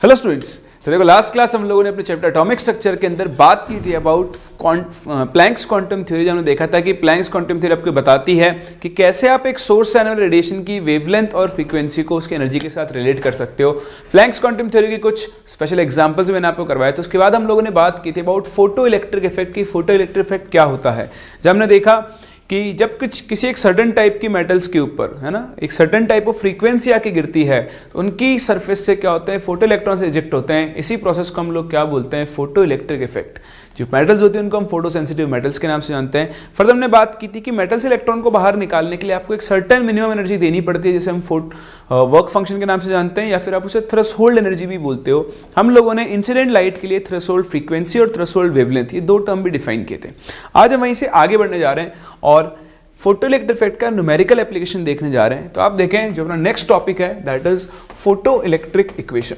Hello students, तो देखो last class हम लोगों ने अपने चैप्टर एटॉमिक स्ट्रक्चर के अंदर बात की थी अबाउट प्लैंक्स क्वांटम थ्योरी। हमने देखा था कि प्लैंक्स क्वांटम थ्योरी आपको बताती है कि कैसे आप एक सोर्स से आने वाले रेडिएशन की वेवलेंथ और फ्रीक्वेंसी को उसकी एनर्जी के साथ रिलेट कर सकते हो। प्लैंक्स क्वांटम थ्योरी के कुछ स्पेशल एग्जांपल्स मैंने आपको करवाए। तो उसके बाद हम लोगों ने बात की थी अबाउट फोटो इलेक्ट्रिक इफेक्ट की। फोटो इलेक्ट्रिक इफेक्ट क्या होता है, जब हमने देखा कि जब कुछ किसी एक सर्टेन टाइप की मेटल्स के ऊपर है ना एक सर्टेन टाइप ऑफ फ्रीक्वेंसी आके गिरती है तो उनकी सरफेस से क्या होता है, फोटो इलेक्ट्रॉन्स इजेक्ट होते हैं। इसी प्रोसेस को हम लोग क्या बोलते हैं, फोटो इलेक्ट्रिक इफेक्ट। जो मेटल्स होती हैं उनको हम फोटो सेंसिटिव मेटल्स के नाम से जानते हैं। फर्दर हमने बात की थी कि मेटल से इलेक्ट्रॉन को बाहर निकालने के लिए आपको एक सर्टेन मिनिमम एनर्जी देनी पड़ती है, जिसे हम वर्क फंक्शन के नाम से जानते हैं, या फिर आप उसे थ्रेशोल्ड एनर्जी भी बोलते हो। हम लोगों ने इंसिडेंट लाइट के लिए थ्रेशोल्ड फ्रीक्वेंसी और थ्रेशोल्ड वेवलेंथ, ये दो टर्म भी डिफाइन किए थे। आज हम वहीं से आगे बढ़ने जा रहे हैं और फोटो इलेक्ट्रिक इफेक्ट का न्यूमेरिकल एप्लीकेशन देखने जा रहे हैं। तो आप देखें जो अपना नेक्स्ट टॉपिक है that is photo electric equation.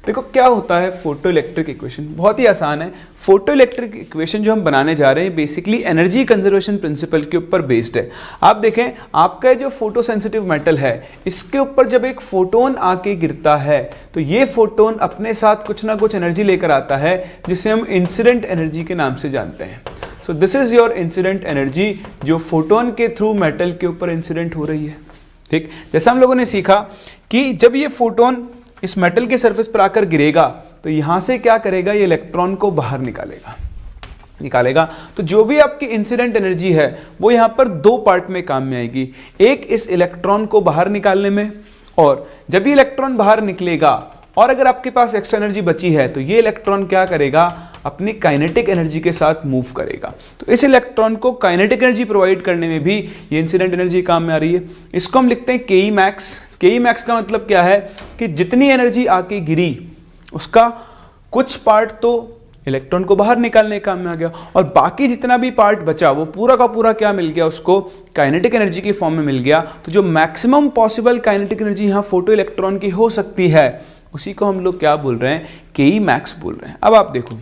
देखो क्या होता है फोटो इलेक्ट्रिक इक्वेशन, बहुत ही आसान है। फोटो इलेक्ट्रिक इक्वेशन जो हम बनाने जा रहे हैं बेसिकली एनर्जी कंजर्वेशन प्रिंसिपल के ऊपर बेस्ड है। आप देखें आपका जो फोटो सेंसिटिव मेटल है इसके ऊपर जब एक फोटोन आके गिरता है तो ये फोटोन अपने साथ कुछ ना कुछ एनर्जी लेकर आता है जिसे हम इंसिडेंट एनर्जी के नाम से जानते हैं। So this is your incident energy जो फोटोन के थ्रू मेटल के ऊपर इंसिडेंट हो रही है। ठीक, जैसा हम लोगों ने सीखा कि जब ये फोटोन इस मेटल के सरफेस पर आकर गिरेगा तो यहां से क्या करेगा, ये इलेक्ट्रॉन को बाहर निकालेगा। तो जो भी आपकी इंसिडेंट एनर्जी है वो यहां पर दो पार्ट में काम में आएगी। एक इस इलेक्ट्रॉन को बाहर निकालने में, और जब ये इलेक्ट्रॉन बाहर निकलेगा और अगर आपके पास एक्स्ट्रा एनर्जी बची है तो ये इलेक्ट्रॉन क्या करेगा, अपनी काइनेटिक एनर्जी के साथ मूव करेगा। तो इस इलेक्ट्रॉन को काइनेटिक एनर्जी प्रोवाइड करने में भी ये इंसिडेंट एनर्जी काम में आ रही है। इसको हम लिखते हैं के मैक्स। के मैक्स का मतलब क्या है कि जितनी एनर्जी आके गिरी उसका कुछ पार्ट तो इलेक्ट्रॉन को बाहर निकालने काम में आ गया और बाकी जितना भी पार्ट बचा वो पूरा का पूरा क्या मिल गया, उसको काइनेटिक एनर्जी की फॉर्म में मिल गया। तो जो मैक्सिमम पॉसिबल काइनेटिक एनर्जी यहाँ फोटो इलेक्ट्रॉन की हो सकती है उसी को हम लोग क्या बोल रहे हैं, के मैक्स बोल रहे हैं। अब आप देखो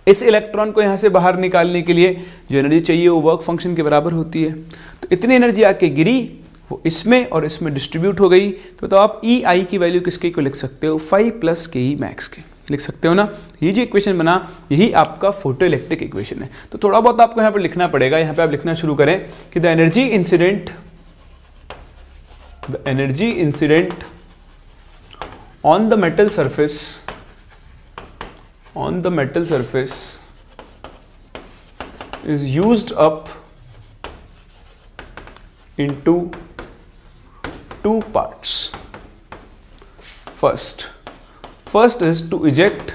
इस इलेक्ट्रॉन को यहाँ से बाहर निकालने के लिए जो एनर्जी चाहिए वो वर्क फंक्शन के बराबर होती है। तो इतनी एनर्जी आके गिरी वो इसमें और इसमें डिस्ट्रीब्यूट हो गई। तो आप ई आई की वैल्यू किसके को लिख सकते हो, 5 प्लस के ई मैक्स के लिख सकते हो ना। ये जो इक्वेशन बना यही आपका फोटो इलेक्ट्रिक इक्वेशन है। तो थोड़ा बहुत आपको यहाँ पर लिखना पड़ेगा। यहाँ पे आप लिखना शुरू करें कि the energy incident on the metal surface is used up into two parts. First is to eject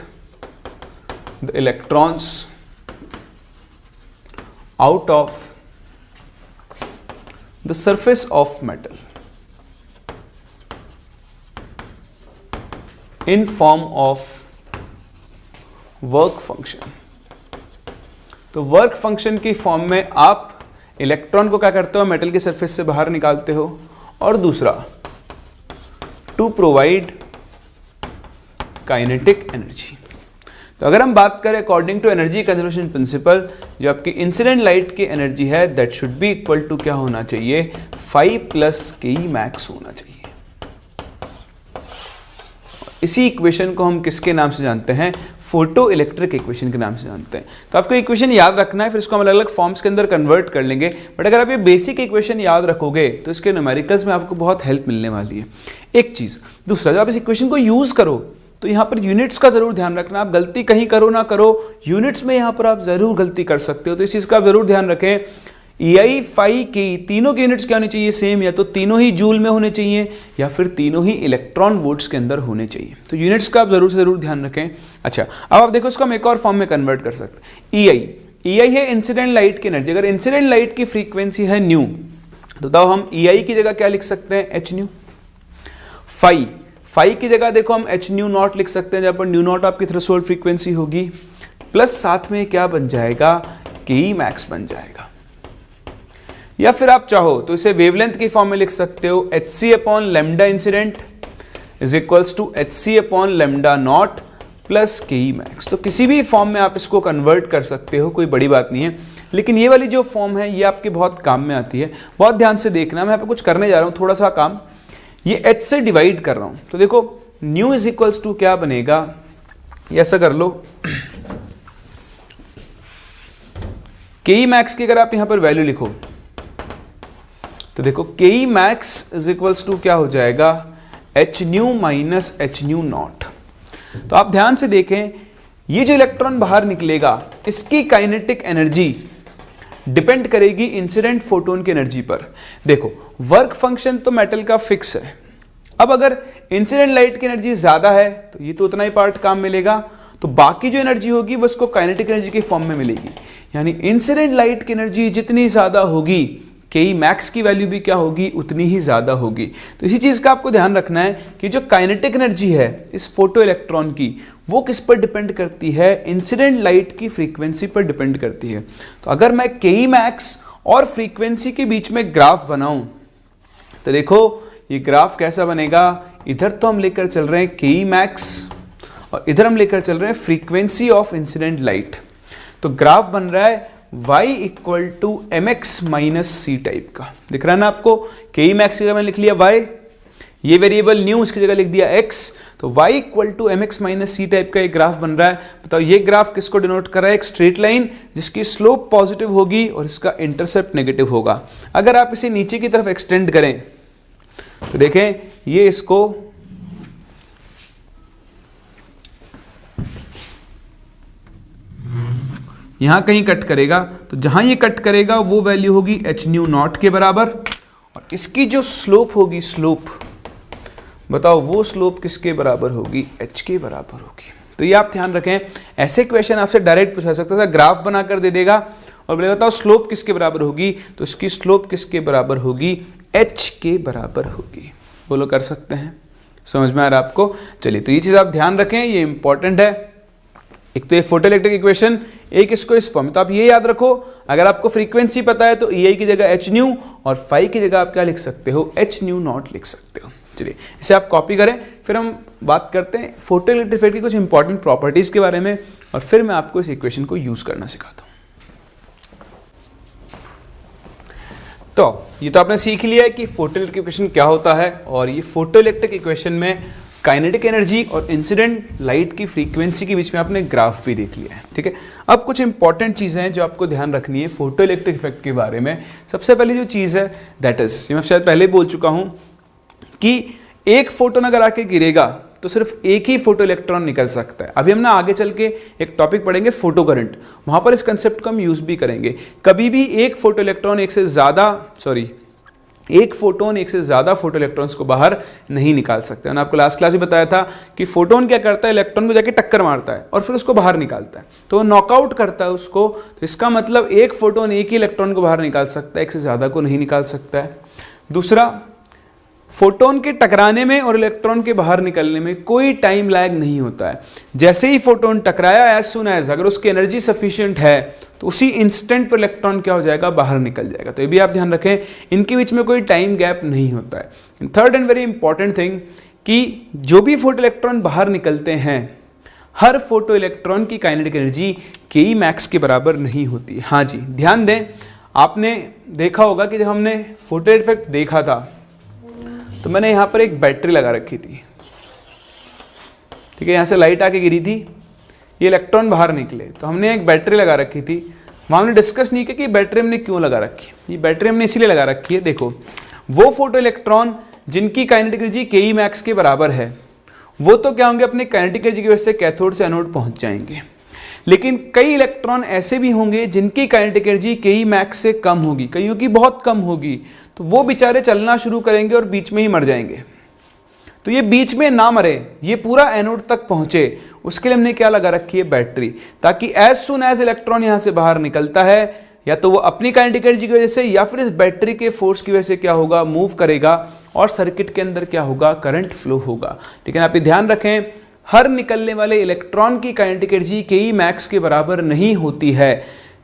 the electrons out of the surface of metal in form of work function. तो वर्क फंक्शन की form में आप electron को क्या करते हो, metal के surface से बाहर निकालते हो। और दूसरा टू प्रोवाइड काइनेटिक एनर्जी। तो अगर हम बात करें according to energy conservation principle, जो आपकी इंसिडेंट लाइट की एनर्जी है that should be equal to क्या होना चाहिए, 5 प्लस के ई मैक्स होना चाहिए। इसी इक्वेशन को हम किसके नाम से जानते हैं, फोटो इलेक्ट्रिक इक्वेशन के नाम से जानते हैं। तो आपको इक्वेशन याद रखना है, फिर इसको हम अलग अलग फॉर्म्स के अंदर कन्वर्ट कर लेंगे। बट अगर आप ये बेसिक इक्वेशन याद रखोगे तो इसके न्यूमेरिकल्स में आपको बहुत हेल्प मिलने वाली है। एक चीज़, दूसरा जब आप इस इक्वेशन को यूज़ करो तो यहाँ पर यूनिट्स का जरूर ध्यान रखना। आप गलती कहीं करो ना करो, यूनिट्स में यहाँ पर आप जरूर गलती कर सकते हो। तो इस चीज़ का आप जरूर ध्यान रखें। EI, फाई, के तीनों की यूनिट्स क्या होनी चाहिए, सेम। या तो तीनों ही जूल में होने चाहिए या फिर तीनों ही इलेक्ट्रॉन वोल्ट्स के अंदर होने चाहिए। तो यूनिट्स का आप जरूर से जरूर ध्यान रखें। अच्छा, अब आप देखो इसको हम एक और फॉर्म में कन्वर्ट कर सकते हैं। EI है इंसिडेंट लाइट की एनर्जी। अगर इंसिडेंट लाइट की फ्रीक्वेंसी है न्यू तो तब हम EI की जगह क्या लिख सकते हैं, एच न्यू। फाई की जगह देखो हम एच न्यू नॉट लिख सकते हैं, जहां पर न्यू नॉट आपकी थ्रेशोल्ड फ्रीक्वेंसी होगी, प्लस साथ में क्या बन जाएगा, के ई मैक्स बन जाएगा। या फिर आप चाहो तो इसे वेवलेंथ की फॉर्म में लिख सकते हो, hc upon lambda incident is equals to hc upon lambda nought plus K E max. तो किसी भी फॉर्म में आप इसको कन्वर्ट कर सकते हो, कोई बड़ी बात नहीं है। लेकिन ये वाली जो फॉर्म है ये आपके बहुत काम में आती है, बहुत ध्यान से देखना। मैं यहाँ पे कुछ करने जा रहा हूँ थोड़ा सा काम, ये h से डिवाइड कर रहा हूँ। तो देखो न्यू इज इक्वल्स टू क्या बनेगा, ये ऐसा कर लो, के मैक्स की अगर आप यहाँ पर वैल्यू लिखो तो देखो के मैक्स इज इक्वल्स टू क्या हो जाएगा, H new minus H nu not. तो आप ध्यान से देखें, ये जो इलेक्ट्रॉन बाहर निकलेगा इसकी काइनेटिक एनर्जी डिपेंड करेगी इंसिडेंट फोटोन की एनर्जी पर। देखो वर्क फंक्शन तो मेटल का फिक्स है, अब अगर इंसिडेंट लाइट की एनर्जी ज्यादा है तो ये तो उतना ही पार्ट काम मिलेगा, तो बाकी जो एनर्जी होगी वो उसको काइनेटिक एनर्जी के फॉर्म में मिलेगी। यानी इंसिडेंट लाइट की एनर्जी जितनी ज्यादा होगी के मैक्स की वैल्यू भी क्या होगी, उतनी ही ज्यादा होगी। तो इसी चीज का आपको ध्यान रखना है कि जो काइनेटिक एनर्जी है इस फोटो इलेक्ट्रॉन की वो किस पर डिपेंड करती है, इंसिडेंट लाइट की फ्रीक्वेंसी पर डिपेंड करती है। तो अगर मैं के मैक्स और फ्रीक्वेंसी के बीच में ग्राफ बनाऊं तो देखो ये ग्राफ कैसा बनेगा, इधर तो हम लेकर चल रहे हैं के मैक्स और इधर हम लेकर चल रहे हैं फ्रीक्वेंसी ऑफ इंसिडेंट लाइट। तो ग्राफ बन रहा है y equal to M X minus C type का, दिख रहा है ना आपको। के मैक्स की जगह मैंने लिख लिया y, ये वेरिएबल न्यू इसकी जगह लिख दिया x, तो y equal to M X minus C type का एक ग्राफ बन रहा है। बताओ ये ग्राफ किसको डिनोट कर रहा है, एक स्ट्रेट लाइन जिसकी स्लोप पॉजिटिव होगी और इसका इंटरसेप्ट नेगेटिव होगा। अगर आप इसे नीचे की तरफ एक्सटेंड करें तो देखें ये इसको यहां कहीं कट करेगा, तो जहां ये कट करेगा वो वैल्यू होगी एच न्यू नॉट के बराबर, और इसकी जो स्लोप होगी, स्लोप बताओ वो स्लोप किसके बराबर होगी, एच के बराबर होगी। तो ये आप ध्यान रखें, ऐसे क्वेश्चन आपसे डायरेक्ट पूछा सकता था, ग्राफ बनाकर दे देगा और बोले बताओ स्लोप किसके बराबर होगी, तो इसकी स्लोप किसके बराबर होगी, एच के बराबर होगी। बोलो कर सकते हैं, समझ में आ रहा है आपको। चलिए तो ये चीज आप ध्यान रखें, ये इंपॉर्टेंट है। एक तो ये फोटोइलेक्ट्रिक इक्वेशन, एक इसको इस फॉर्म में, तो आप ये याद रखो, अगर आपको फ्रीक्वेंसी पता है तो ई की जगह एच न्यू और फाई की जगह आप क्या लिख सकते हो, एच न्यू नॉट लिख सकते हो। चलिए इसे आप कॉपी करें, फिर हम बात करते हैं फोटोइलेक्ट्रिक इफेक्ट की कुछ इंपॉर्टेंट प्रॉपर्टीज के बारे में, और फिर मैं आपको इस इक्वेशन को यूज करना सिखाता हूं। तो ये तो आपने सीख लिया है कि फोटोइलेक्ट्रिक इक्वेशन क्या होता है, और ये फोटोइलेक्ट्रिक इक्वेशन में काइनेटिक एनर्जी और इंसिडेंट लाइट की फ्रीक्वेंसी के बीच में आपने ग्राफ भी देख लिया है, ठीक है। अब कुछ इंपॉर्टेंट चीजें हैं जो आपको ध्यान रखनी है फोटोइलेक्ट्रिक इफेक्ट के बारे में। सबसे पहली जो चीज है दैट इज, मैं शायद पहले बोल चुका हूं कि एक फोटोन अगर आके गिरेगा तो सिर्फ एक ही फोटो इलेक्ट्रॉन निकल सकता है। अभी हम ना आगे चल के एक टॉपिक पढ़ेंगे फोटो करंट, वहां पर इस कंसेप्ट को हम यूज भी करेंगे। कभी भी एक फोटो इलेक्ट्रॉन एक फोटोन एक से ज्यादा फोटो इलेक्ट्रॉन्स को बाहर नहीं निकाल सकते। मैंने आपको लास्ट क्लास में बताया था कि फोटोन क्या करता है, इलेक्ट्रॉन को जाके टक्कर मारता है और फिर उसको बाहर निकालता है, तो वो नॉकआउट करता है उसको। तो इसका मतलब एक फोटोन एक ही इलेक्ट्रॉन को बाहर निकाल सकता है, एक से ज्यादा को नहीं निकाल सकता है। दूसरा, फोटोन के टकराने में और इलेक्ट्रॉन के बाहर निकलने में कोई टाइम लैग नहीं होता है। जैसे ही फोटोन टकराया, एज सून एज अगर उसकी एनर्जी सफिशिएंट है तो उसी इंस्टेंट पर इलेक्ट्रॉन क्या हो जाएगा, बाहर निकल जाएगा। तो ये भी आप ध्यान रखें, इनके बीच में कोई टाइम गैप नहीं होता है। Third and very important thing कि जो भी फोटो इलेक्ट्रॉन बाहर निकलते हैं, हर फोटो इलेक्ट्रॉन की काइनेटिक एनर्जी के मैक्स के बराबर नहीं होती। हाँ जी, ध्यान दें, आपने देखा होगा कि जब हमने फोटो इफेक्ट देखा था तो मैंने यहां पर एक बैटरी लगा रखी थी, ठीक है। यहां से लाइट आके गिरी थी, ये इलेक्ट्रॉन बाहर निकले, तो हमने एक बैटरी लगा रखी थी। वहां हमने डिस्कस नहीं किया कि बैटरी हमने क्यों लगा रखी। ये बैटरी हमने इसीलिए लगा रखी है, देखो वो फोटो इलेक्ट्रॉन जिनकी काइनेटिक एनर्जी के मैक्स के बराबर है, वो तो क्या होंगे, अपने काइनेटिक एनर्जी की वजह से कैथोड से एनोड पहुंच जाएंगे। लेकिन कई इलेक्ट्रॉन ऐसे भी होंगे जिनकी काइनेटिक एनर्जी के मैक्स से कम होगी, कईयों की बहुत कम होगी, तो वो बेचारे चलना शुरू करेंगे और बीच में ही मर जाएंगे। तो ये बीच में ना मरे, ये पूरा एनोड तक पहुंचे, उसके लिए हमने क्या लगा रखी है, बैटरी, ताकि एज सून एज इलेक्ट्रॉन यहां से बाहर निकलता है, या तो वो अपनी काइनेटिक एनर्जी की वजह से या फिर इस बैटरी के फोर्स की वजह से क्या होगा, मूव करेगा और सर्किट के अंदर क्या होगा, करंट फ्लो होगा। लेकिन आप ये ध्यान रखें, हर निकलने वाले इलेक्ट्रॉन की काइनेटिक एनर्जी के मैक्स के बराबर नहीं होती है।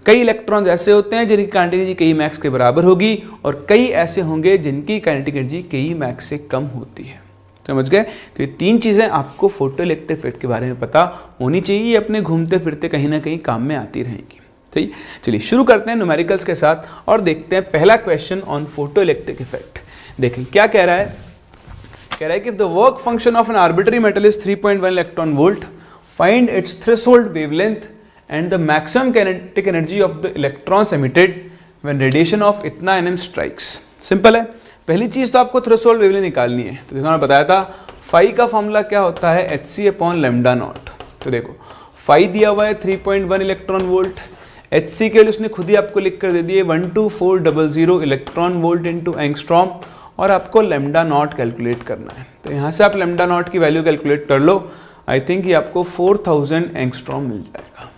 कई इलेक्ट्रॉन्स ऐसे होते हैं जिनकी काइनेटिक एनर्जी के मैक्स के बराबर होगी, और कई ऐसे होंगे जिनकी काइनेटिक एनर्जी के मैक्स से कम होती है। समझ गए? तो ये तीन चीजें आपको फोटोइलेक्ट्रिक इफेक्ट के बारे में पता होनी चाहिए, अपने घूमते फिरते कहीं ना कहीं काम में आती रहेंगी। सही, चलिए शुरू करते हैं न्यूमेरिकल्स के साथ और देखते हैं पहला question on photo electric effect. देखें क्या कह रहा है, कह रहा है कि if the work function of N arbitrary metal is 3.1 electron volt, find its threshold wavelength and the maximum kinetic energy of the electrons emitted when radiation of इतना nm स्ट्राइक्स। सिंपल है, पहली चीज तो आपको थ्रेशोल्ड वेवलेंथ निकालनी है। तो देखो मैंने बताया था फाई का फॉर्मूला क्या होता है, hc/λ0। तो देखो फाई दिया हुआ है 3.1 इलेक्ट्रॉन वोल्ट, hc के लिए उसने खुद ही आपको लिख कर दे दिए 12400 इलेक्ट्रॉन वोल्ट इंटू एंगस्ट्रॉम, और आपको λ0 कैलकुलेट करना है। तो यहाँ से आप λ0 की वैल्यू कैलकुलेट कर लो, आई थिंक ये आपको 4000 एंगस्ट्रॉम मिल जाएगा।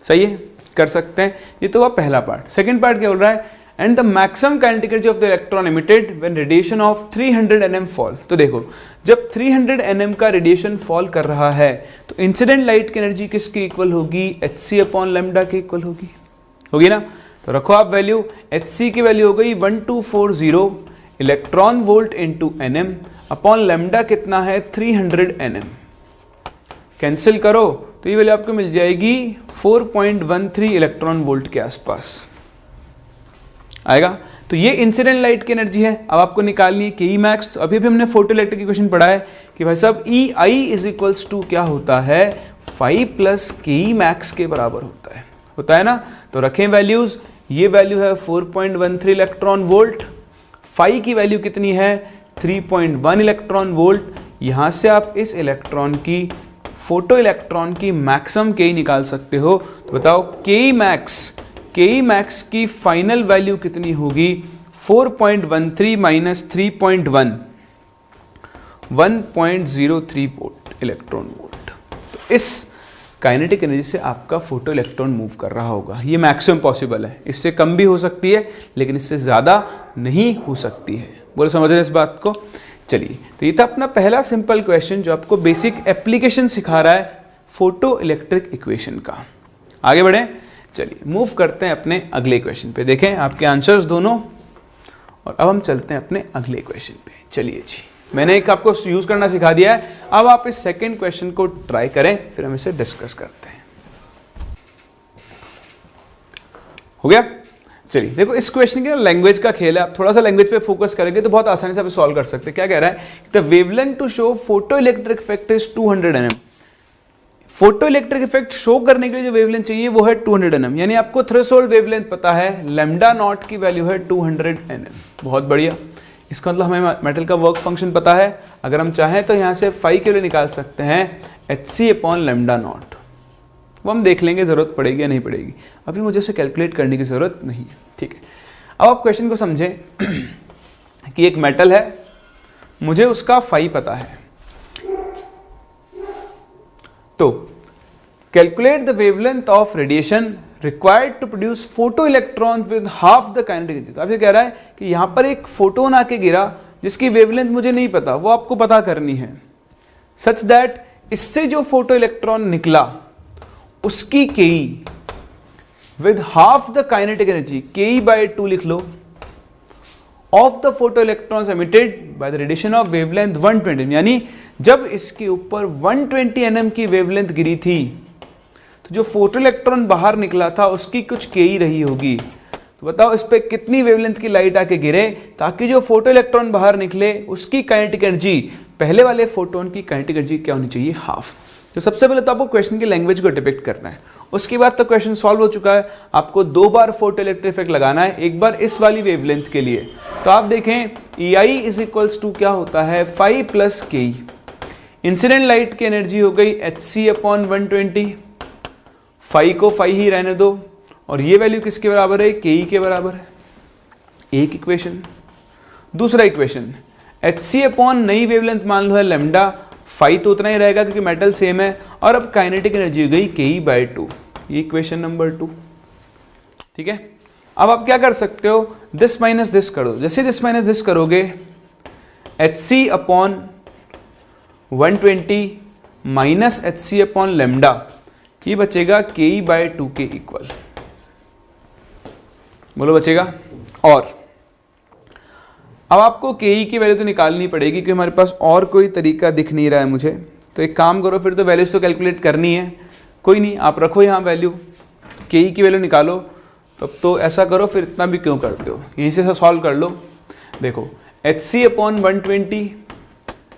सही है, कर सकते हैं। ये तो हुआ पहला पार्ट। सेकंड पार्ट क्या बोल रहा है, and the maximum kinetic energy of the electron emitted when radiation of 300 nm fall. तो देखो जब 300 nm का रेडिएशन फॉल कर रहा है तो इंसिडेंट लाइट की एनर्जी किसकी इक्वल होगी, hc/λ के इक्वल होगी ना। तो रखो आप वैल्यू, hc की वैल्यू हो गई 1240 electron volt into nm upon lambda कितना है 300 nm। कैंसिल करो तो ये वैल्यू आपको मिल जाएगी 4.13 इलेक्ट्रॉन वोल्ट के आसपास आएगा। तो ये इंसिडेंट लाइट की एनर्जी है। अब आपको निकालनी है के मैक्स। तो अभी हमने फोटो इलेक्ट्रिक इक्वेशन पढ़ा है कि भाई साहब EI इज इक्वल्स टू क्या होता है, 5 प्लस के मैक्स के बराबर होता है ना। तो रखें वैल्यूज, ये वैल्यू है 4.13 इलेक्ट्रॉन वोल्ट, फाई की वैल्यू कितनी है 3.1 इलेक्ट्रॉन वोल्ट। यहां से आप इस इलेक्ट्रॉन की, फोटो इलेक्ट्रॉन की मैक्सिमम के निकाल सकते हो। तो बताओ के मैक्स की फाइनल वैल्यू कितनी होगी, 4.13 माइनस 3.1, 1.03 वोल्ट इलेक्ट्रॉन वोल्ट। तो इस काइनेटिक एनर्जी से आपका फोटो इलेक्ट्रॉन मूव कर रहा होगा। ये मैक्सिमम पॉसिबल है, इससे कम भी हो सकती है लेकिन इससे ज़्यादा नहीं हो सकती है। बोलो समझ रहे इस बात को। चलिए, तो ये था अपना पहला सिंपल क्वेश्चन जो आपको बेसिक एप्लीकेशन सिखा रहा है फोटो इलेक्ट्रिक इक्वेशन का। आगे बढ़ें, चलिए मूव करते हैं अपने अगले क्वेश्चन पे। देखें आपके आंसर्स दोनों, और अब हम चलते हैं अपने अगले क्वेश्चन पे। चलिए जी, मैंने एक आपको यूज करना सिखा दिया है, अब आप इस सेकंड क्वेश्चन को ट्राई करें, फिर हम इसे डिस्कस करते हैं। हो गया। चलिए देखो, इस क्वेश्चन के लैंग्वेज का खेल है, आप थोड़ा सा लैंग्वेज पे फोकस करेंगे तो बहुत आसानी से आप सॉल्व कर सकते हैं। क्या कह रहा है, the wavelength to show photo electric effect is 200 nm। Photo electric effect show करने के लिए जो वेवलेंथ चाहिए वो है 200 nm, यानी आपको थ्रेशोल्ड वेवलेंथ पता है, λ0 की वैल्यू है 200 nm। बहुत बढ़िया, इसका मतलब हमें मेटल का वर्क फंक्शन पता है। अगर हम चाहें तो यहाँ से फाई के लिए निकाल सकते हैं hc/λ0। वो हम देख लेंगे जरूरत पड़ेगी या नहीं पड़ेगी, अभी मुझे उसे कैलकुलेट करने की जरूरत नहीं है। ठीक है, अब आप क्वेश्चन को समझें कि एक मेटल है, मुझे उसका फाई पता है, तो calculate the wavelength of radiation required to produce photo electron with half the kinetic energy. तो आपसे कह रहा है कि यहां पर एक फोटोन आके गिरा जिसकी वेवलेंथ मुझे नहीं पता, वो आपको पता करनी है, सच दैट इससे जो फोटो इलेक्ट्रॉन निकला उसकी KE with half the kinetic energy, KE/2 लिख लो, of the photo electrons emitted by the radiation of wavelength 120, यानी जब इसके ऊपर 120 nm की वेवलेंथ गिरी थी तो जो फोटो इलेक्ट्रॉन बाहर निकला था उसकी कुछ केई रही होगी। तो बताओ इस पे कितनी वेवलेंथ की लाइट आके गिरे ताकि जो फोटो इलेक्ट्रॉन बाहर निकले उसकी काइनेटिक एनर्जी, पहले वाले फोटोन की काइनेटिक एनर्जी क्या होनी चाहिए, हाफ। तो सबसे पहले तो आपको क्वेश्चन की लैंग्वेज को डिपिक्ट करना है, उसके बाद तो क्वेश्चन सॉल्व हो चुका है। आपको 2 बार फोटो इलेक्ट्रिक इफेक्ट लगाना है, एक बार इस वाली वेवलेंथ के लिए। तो आप देखें EI इज इक्वल्स टू क्या होता है 5 प्लस KE। इंसिडेंट लाइट की एनर्जी हो गई hc/120, फाई को फाई ही रहने दो, और ये वैल्यू किसके बराबर है, KE के बराबर है। एक इक्वेशन। दूसरा इक्वेशन, hc/नई वेवलेंथ मान लो है लैम्डा, फाई तो उतना ही रहेगा क्योंकि मेटल सेम है, और अब काइनेटिक एनर्जी हो गई KE/2। ये इक्वेशन नंबर 2। ठीक है, अब आप क्या कर सकते हो, दिस माइनस दिस कर दो। जैसे दिस माइनस दिस करोगे, hc/120 माइनस hc/λ, ये बचेगा KE/2 के इक्वल। बोलो बचेगा। और अब आपको KE की वैल्यू तो निकालनी पड़ेगी क्योंकि हमारे पास और कोई तरीका दिख नहीं रहा है मुझे। तो एक काम करो, फिर तो वैल्यूज तो कैलकुलेट करनी है। कोई नहीं, आप रखो यहाँ वैल्यू, के ई की वैल्यू निकालो। तब तो ऐसा करो, फिर इतना भी क्यों करते हो, यहीं से सॉल्व कर लो। देखो H C upon 120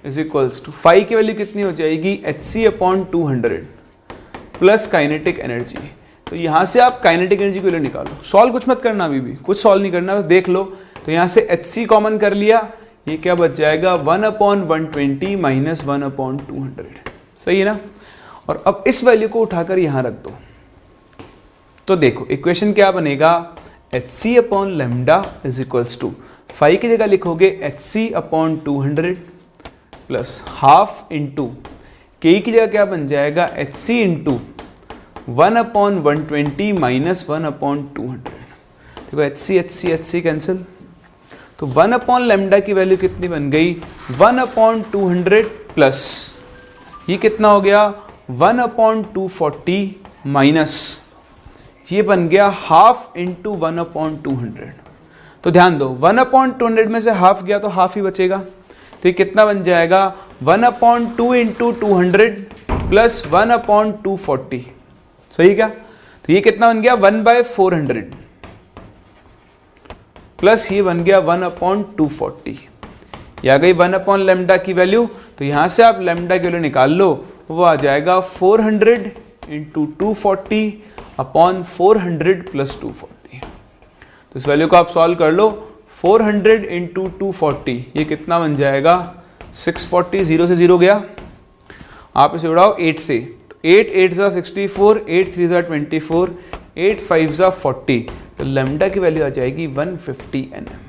is equals to phi की वैल्यू कितनी हो जाएगी, H C upon 200 plus kinetic energy. तो यहाँ से आप काइनेटिक एनर्जी की वैल्यू निकालो। सॉल्व कुछ मत करना, अभी भी कुछ सॉल्व नहीं करना, बस देख लो। तो यहाँ से एच सी कॉमन कर लिया, ये क्या बच जाएगा 1/120 माइनस 1/200। सही है ना। और अब इस वैल्यू को उठाकर यहाँ रख दो। तो देखो इक्वेशन क्या बनेगा, H C upon lambda is equals to phi की जगह लिखोगे H C upon 200 plus half into K की जगह क्या बन जाएगा, एच सी इंटू 1/120 माइनस 1/200। देखो एच सी कैंसिल, तो 1 लेमडा की वैल्यू कितनी बन गई 1/200 प्लस ये कितना हो गया 1/240 माइनस ये बन गया हाफ इंटू 1/200। तो ध्यान दो 1/200 में से हाफ गया तो हाफ ही बचेगा। तो ये कितना बन जाएगा 1/2 इंटू 200 प्लस 1/240। सही क्या। तो ये कितना बन गया 1/400 प्लस ये बन गया 1/240। ये आ गई 1 लेमडा की वैल्यू। तो यहां से आप लेमडा की वैल्यू निकाल लो, वो आ जाएगा 400 इंटू 240 अपॉन 400 प्लस 240। तो इस वैल्यू को आप सॉल्व कर लो, 400 इंटू 240 ये कितना बन जाएगा 640। 0 से 0 गया, आप इसे उड़ाओ 8 से। 8 8 ज़ा 64, 8 3 ज़ा 24, 8 5 ज़ा 40। तो लेमडा की वैल्यू आ जाएगी 150 nm।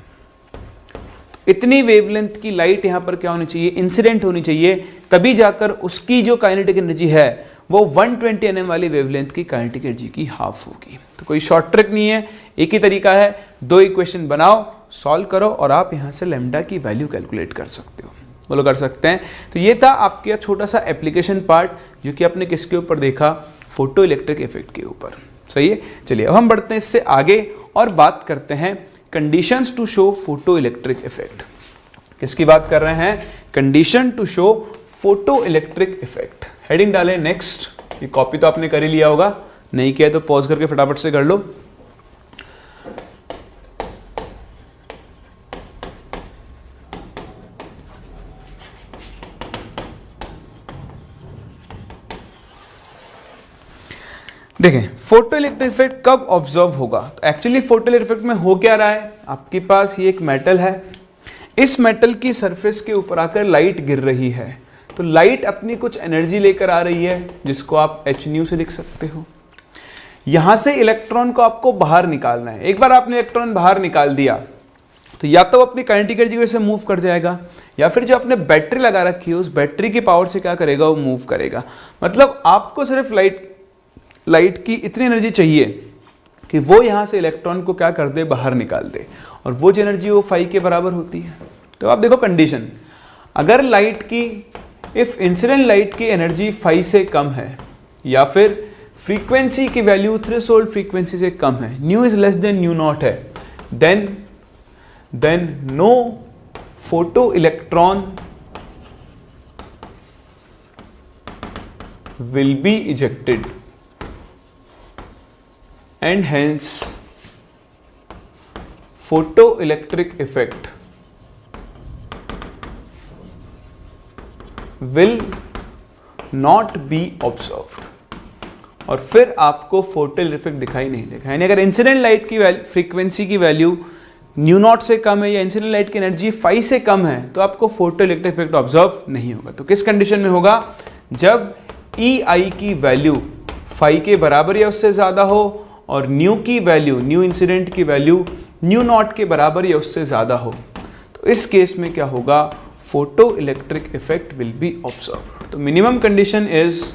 इतनी वेवलेंथ की लाइट यहाँ पर क्या होनी चाहिए, इंसिडेंट होनी चाहिए, तभी जाकर उसकी जो काइनेटिक एनर्जी है वो 120 nm वाली वेवलेंथ की काइनेटिक एनर्जी की हाफ होगी। तो कोई शॉर्ट ट्रिक नहीं है, एक ही तरीका है, दो इक्वेशन बनाओ, सॉल्व करो और आप यहाँ से लेमडा की वैल्यू कैलकुलेट कर सकते हो। बोलो कर सकते हैं। तो ये था आपका छोटा सा एप्लीकेशन पार्ट जो कि आपने किसके ऊपर देखा, फोटो इलेक्ट्रिक इफेक्ट के ऊपर। सही है। चलिए अब हम बढ़ते हैं इससे आगे और बात करते हैं conditions to show photo electric effect. किसकी बात कर रहे हैं, condition to show photo electric effect. Heading डालें नेक्स्ट। ये कॉपी तो आपने कर ही लिया होगा, नहीं किया तो पॉज करके फटाफट से कर लो। देखें फोटो इलेक्ट्रिक इफेक्ट कब ऑब्जर्व होगा। तो एक्चुअली फोटो इलेक्ट्रिक इफेक्ट में हो क्या रहा है, आपके पास ये एक मेटल है, इस मेटल की सरफेस के ऊपर आकर लाइट गिर रही है। तो लाइट अपनी कुछ एनर्जी लेकर आ रही है जिसको आप एच न्यू से लिख सकते हो। यहां से इलेक्ट्रॉन को आपको बाहर निकालना है। एक बार आपने इलेक्ट्रॉन बाहर निकाल दिया तो या तो अपनी काइनेटिक एनर्जी की वजह से मूव कर जाएगा, या फिर जो आपने बैटरी लगा रखी है उस बैटरी की पावर से क्या करेगा, वो मूव करेगा। मतलब आपको सिर्फ लाइट की इतनी एनर्जी चाहिए कि वो यहां से इलेक्ट्रॉन को क्या कर दे, बाहर निकाल दे, और वो जो एनर्जी वो फाई के बराबर होती है। तो आप देखो कंडीशन, अगर लाइट की इफ इंसिडेंट लाइट की एनर्जी फाई से कम है या फिर फ्रीक्वेंसी की वैल्यू थ्रेशोल्ड फ्रीक्वेंसी से कम है, nu is less than nu naught है, then no photo electron will be ejected and hence photoelectric effect will not be observed। और फिर आपको फोटोइलेक्ट्रिक इफेक्ट दिखाई नहीं देगा। यानी अगर इंसिडेंट लाइट की फ्रीक्वेंसी की वैल्यू न्यू नॉट से कम है या इंसिडेंट लाइट की एनर्जी फाई से कम है तो आपको फोटोइलेक्ट्रिक इफेक्ट ऑब्जर्व नहीं होगा। तो किस कंडीशन में होगा, जब ई आई की वैल्यू फाई के बराबर या उससे ज्यादा हो और न्यू की वैल्यू, न्यू इंसिडेंट की वैल्यू न्यू नॉट के बराबर या उससे ज्यादा हो। तो इस केस में क्या होगा, photo electric effect will be observe. तो मिनिमम कंडीशन इज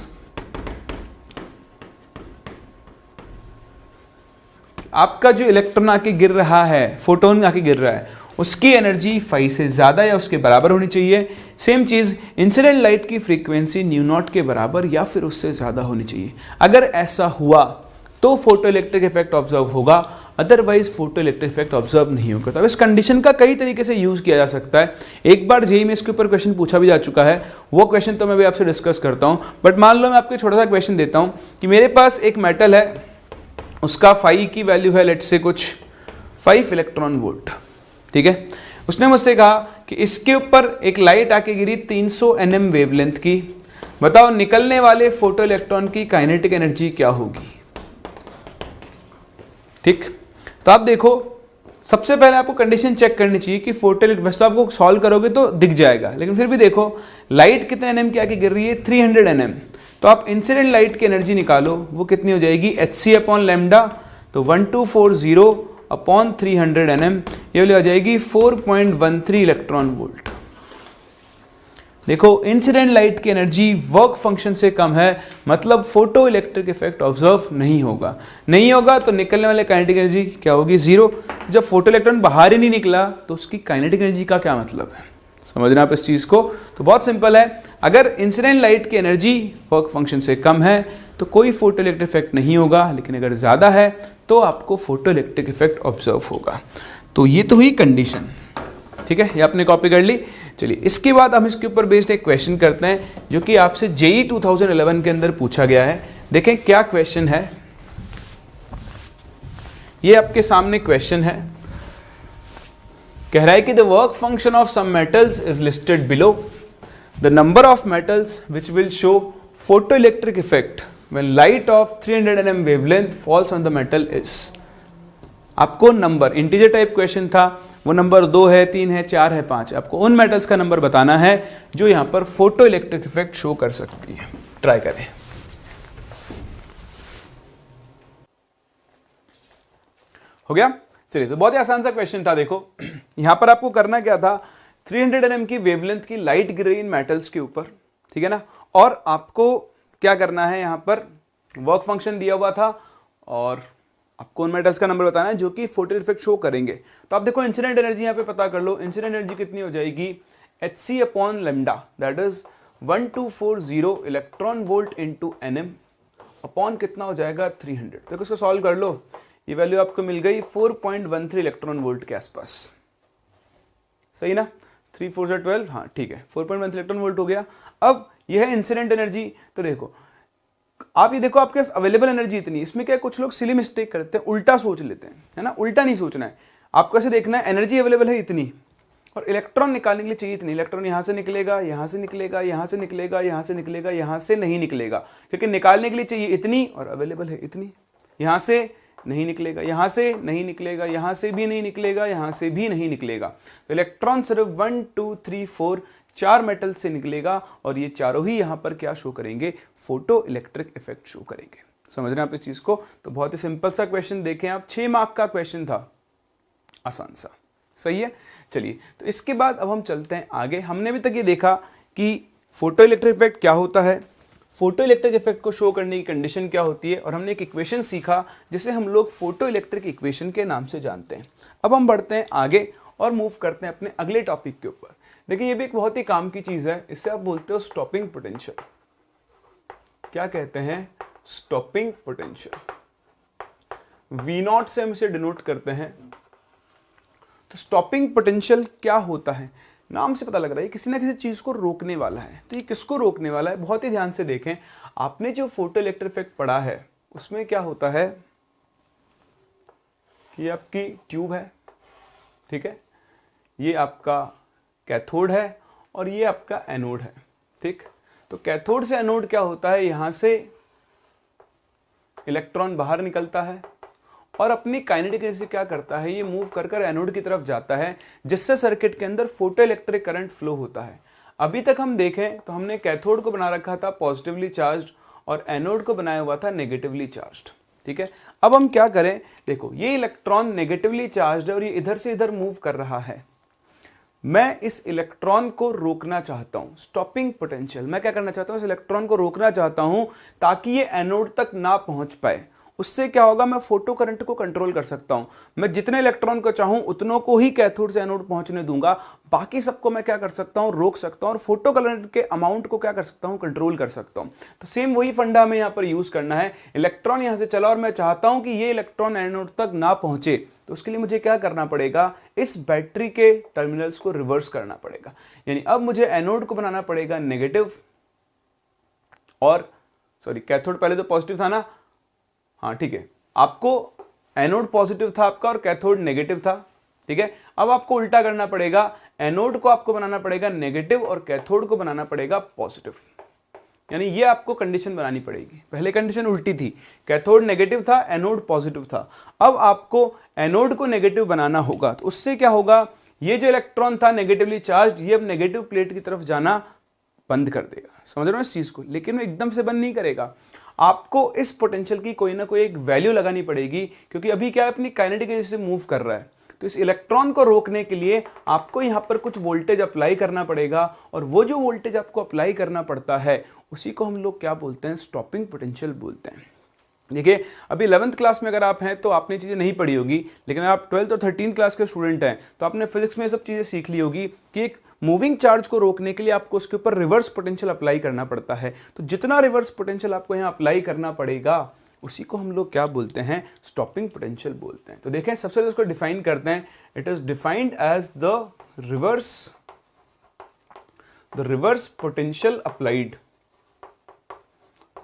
आपका जो इलेक्ट्रॉन आके गिर रहा है, फोटोन आके गिर रहा है, उसकी एनर्जी फाई से ज्यादा या उसके बराबर होनी चाहिए। सेम चीज इंसिडेंट लाइट की फ्रीक्वेंसी न्यू नॉट के बराबर या फिर उससे ज्यादा होनी चाहिए। अगर ऐसा हुआ तो फोटो इलेक्ट्रिक इफेक्ट ऑब्जर्व होगा, otherwise photo electric effect observe नहीं होगा। तो अब इस कंडीशन का कई तरीके से यूज किया जा सकता है। एक बार जेईई में इसके ऊपर क्वेश्चन पूछा भी जा चुका है, वो क्वेश्चन तो मैं भी आपसे डिस्कस करता हूँ। बट मान लो मैं आपको छोटा सा क्वेश्चन देता हूँ कि मेरे पास एक मेटल है, उसका फाई की वैल्यू है लेट्स से कुछ 5 इलेक्ट्रॉन वोल्ट, ठीक है। उसने मुझसे कहा कि इसके ऊपर एक लाइट आके गिरी 300 nm वेवलेंथ की, बताओ निकलने वाले फोटो इलेक्ट्रॉन की काइनेटिक एनर्जी क्या होगी। ठीक, तो आप देखो सबसे पहले आपको कंडीशन चेक करनी चाहिए कि फोटो वैसे तो आपको सॉल्व करोगे तो दिख जाएगा, लेकिन फिर भी देखो लाइट कितने एनएम की आके गिर रही है 300 nm, तो आप इंसिडेंट लाइट की एनर्जी निकालो, वो कितनी हो जाएगी hc अपॉन लैम्डा, तो 1240 अपॉन 300 nm, ये वाली आ जाएगी 4.13 इलेक्ट्रॉन वोल्ट। देखो इंसिडेंट लाइट की एनर्जी वर्क फंक्शन से कम है, मतलब फोटो इलेक्ट्रिक इफेक्ट ऑब्जर्व नहीं होगा तो निकलने वाले काइनेटिक एनर्जी क्या होगी, 0। जब फोटो इलेक्ट्रॉन बाहर ही नहीं निकला तो उसकी काइनेटिक एनर्जी का क्या मतलब है, समझना आप इस चीज को। तो बहुत सिंपल है, अगर इंसिडेंट लाइट की एनर्जी वर्क फंक्शन से कम है तो कोई फोटो इलेक्ट्रिक इफेक्ट नहीं होगा, लेकिन अगर ज्यादा है तो आपको फोटो इलेक्ट्रिक इफेक्ट ऑब्जर्व होगा। तो ये तो हुई कंडीशन, ठीक है, ये आपने कॉपी कर ली। चलिए इसके बाद हम इसके ऊपर बेस्ड एक क्वेश्चन करते हैं जो कि आपसे जेईई 2011 के अंदर पूछा गया है। देखें क्या क्वेश्चन है, ये आपके सामने क्वेश्चन है, कह रहा है कि the work function of some metals is listed below, the number of metals which will show photo electric effect when light of 300 nm wavelength falls on the metal is. आपको नंबर इंटीजर टाइप क्वेश्चन था, वो number 2 है, 3 है, 4 है, 5 है, आपको उन metals का नंबर बताना है जो यहां पर फोटो इलेक्ट्रिक इफेक्ट शो कर सकती है। ट्राई करें। हो गया, चलिए तो बहुत ही आसान सा क्वेश्चन था। देखो यहां पर आपको करना क्या था, 300 nm की वेवलेंथ की लाइट गिर रही इन मेटल्स के ऊपर, ठीक है ना, और आपको क्या करना है, यहां पर वर्क फंक्शन दिया हुआ था और आपको उन मेटल्स का नंबर बताना है जो कि फोटो इफेक्ट शो करेंगे। तो आप देखो इंसिडेंट एनर्जी यहां पे पता कर लो, इंसिडेंट एनर्जी कितनी हो जाएगी, hc upon lambda, that is 1240 electron volt into nm upon कितना हो जाएगा 300। देखो इसको सॉल्व कर लो, ये वैल्यू आपको मिल गई 4.13 इलेक्ट्रॉन वोल्ट के आसपास, सही ना, 3 4 से 12, हाँ ठीक है, 4.13 इलेक्ट्रॉन वोल्ट हो गया। अब यह है इंसिडेंट एनर्जी। तो देखो आप ये देखो आपके पास अवेलेबल एनर्जी इतनी, इसमें क्या कुछ लोग सिली मिस्टेक करते हैं, उल्टा सोच लेते हैं, है ना, उल्टा नहीं सोचना है, आपको ऐसे देखना है एनर्जी अवेलेबल है इतनी और इलेक्ट्रॉन निकालने के लिए चाहिए इतनी, इलेक्ट्रॉन यहां से निकलेगा, यहां से निकलेगा, यहां से निकलेगा, यहां से निकलेगा, यहां से नहीं निकलेगा, क्योंकि निकालने के लिए चाहिए इतनी और अवेलेबल है इतनी, यहां से नहीं निकलेगा, यहां से नहीं निकलेगा, यहां से भी नहीं निकलेगा, यहां से भी नहीं निकलेगा। तो इलेक्ट्रॉन सिर्फ 1 2 3 4 4 मेटल से निकलेगा और ये चारों ही यहां पर क्या शो करेंगे, फोटो इलेक्ट्रिक इफेक्ट शो करेंगे। समझ रहे हैं आप इस चीज को। तो बहुत ही सिंपल सा क्वेश्चन देखें आप, 6 मार्क का क्वेश्चन था, आसान सा, सही है। चलिए तो इसके बाद अब हम चलते हैं आगे। हमने अभी तक ये देखा कि फोटो इलेक्ट्रिक इफेक्ट क्या होता है, फोटो इलेक्ट्रिक इफेक्ट को शो करने की कंडीशन क्या होती है, और हमने एक इक्वेशन सीखा जिसे हम लोग फोटो इलेक्ट्रिक इक्वेशन के नाम से जानते हैं। अब हम बढ़ते हैं आगे और मूव करते हैं अपने अगले टॉपिक के ऊपर। देखिए ये भी एक बहुत ही काम की चीज है, इससे आप बोलते हो स्टॉपिंग पोटेंशियल। क्या कहते हैं, स्टॉपिंग पोटेंशियल। V0 से हम इसे डिनोट करते हैं। तो स्टॉपिंग पोटेंशियल क्या होता है, नाम से पता लग रहा है किसी ना किसी चीज को रोकने वाला है। तो ये किसको रोकने वाला है, बहुत ही ध्यान से देखें। आपने जो फोटो इलेक्ट्रिक इफेक्ट पढ़ा है उसमें क्या होता है कि आपकी ट्यूब है, ठीक है, ये आपका कैथोड है और ये आपका एनोड है, ठीक। तो कैथोड से एनोड क्या होता है, यहां से इलेक्ट्रॉन बाहर निकलता है और अपनी काइनेटिक एनर्जी से क्या करता है, ये मूव कर कर एनोड की तरफ जाता है, जिससे सर्किट के अंदर फोटो इलेक्ट्रिक करंट फ्लो होता है। अभी तक हम देखें तो हमने कैथोड को बना रखा था पॉजिटिवली चार्ज्ड और एनोड को बनाया हुआ था नेगेटिवली चार्ज्ड, ठीक है। अब हम क्या करें, देखो ये इलेक्ट्रॉन नेगेटिवली चार्ज्ड है और ये इधर से इधर मूव कर रहा है। मैं इस इलेक्ट्रॉन को रोकना चाहता हूं, स्टॉपिंग पोटेंशियल। मैं क्या करना चाहता हूं, इस इलेक्ट्रॉन को रोकना चाहता हूं ताकि ये एनोड तक ना पहुंच पाए उससे क्या होगा, मैं फोटो करंट को कंट्रोल कर सकता हूं। मैं जितने इलेक्ट्रॉन को चाहूं उतनों को ही कैथोड से एनोड पहुंचने दूंगा, बाकी सबको मैं क्या कर सकता हूं, रोक सकता हूं, और फोटो करंट के अमाउंट को क्या कर सकता हूं, कंट्रोल कर सकता हूं। तो सेम वही फंडा हमें यहां पर यूज करना है। इलेक्ट्रॉन यहां से चला और मैं चाहता हूं कि ये इलेक्ट्रॉन एनोड तक ना पहुंचे, तो उसके लिए मुझे क्या करना पड़ेगा, इस बैटरी के टर्मिनल्स को रिवर्स करना पड़ेगा। यानी अब मुझे एनोड को बनाना पड़ेगा नेगेटिव, और सॉरी कैथोड पहले तो पॉजिटिव था ना, हाँ ठीक है, आपको एनोड पॉजिटिव था आपका और कैथोड नेगेटिव था, ठीक है। अब आपको उल्टा करना पड़ेगा, एनोड को आपको बनाना पड़ेगा नेगेटिव और कैथोड को बनाना पड़ेगा पॉजिटिव। यानी ये आपको कंडीशन बनानी पड़ेगी। पहले कंडीशन उल्टी थी, कैथोड नेगेटिव था, एनोड पॉजिटिव था। अब आपको एनोड को नेगेटिव बनाना होगा, तो उससे क्या होगा, ये जो इलेक्ट्रॉन था नेगेटिवली चार्ज, ये अब नेगेटिव प्लेट की तरफ जाना बंद कर देगा। समझ रहे हो इस चीज को? लेकिन वो एकदम से बंद नहीं करेगा, आपको इस पोटेंशियल की कोई ना कोई एक वैल्यू लगानी पड़ेगी, क्योंकि अभी क्या है, अपनी काइनेटिक एनर्जी से मूव कर रहा है। तो इस इलेक्ट्रॉन को रोकने के लिए आपको यहां पर कुछ वोल्टेज अप्लाई करना पड़ेगा, और वो जो वोल्टेज आपको अप्लाई करना पड़ता है उसी को हम लोग क्या बोलते हैं, स्टॉपिंग पोटेंशियल बोलते हैं। देखिए अभी 11th क्लास में अगर आप हैं तो आपने चीज़ें नहीं पढ़ी होगी, लेकिन आप 12th और 13th क्लास के स्टूडेंट हैं तो आपने फिजिक्स में ये सब चीज़ें सीख ली होगी कि एक मूविंग चार्ज को रोकने के लिए आपको उसके ऊपर रिवर्स पोटेंशियल अप्लाई करना पड़ता है। तो जितना रिवर्स पोटेंशियल आपको यहाँ अप्लाई करना पड़ेगा उसी को हम लोग क्या बोलते हैं, स्टॉपिंग पोटेंशियल बोलते हैं। तो देखें सबसे पहले उसको डिफाइन करते हैं। It is defined as the reverse potential applied,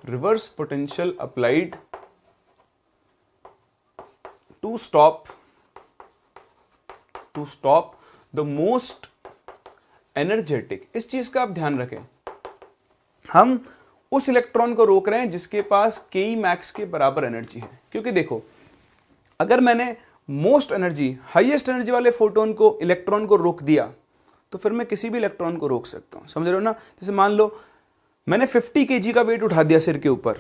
reverse potential applied to stop the most energetic. इस चीज का आप ध्यान रखें, हम उस इलेक्ट्रॉन को रोक रहे हैं जिसके पास के मैक्स के बराबर एनर्जी है। क्योंकि देखो अगर मैंने मोस्ट एनर्जी, हाईएस्ट एनर्जी वाले फोटोन को, इलेक्ट्रॉन को रोक दिया तो फिर मैं किसी भी इलेक्ट्रॉन को रोक सकता हूं। समझ रहे हो ना? जैसे मान लो मैंने 50 kg का वेट उठा दिया सिर के ऊपर,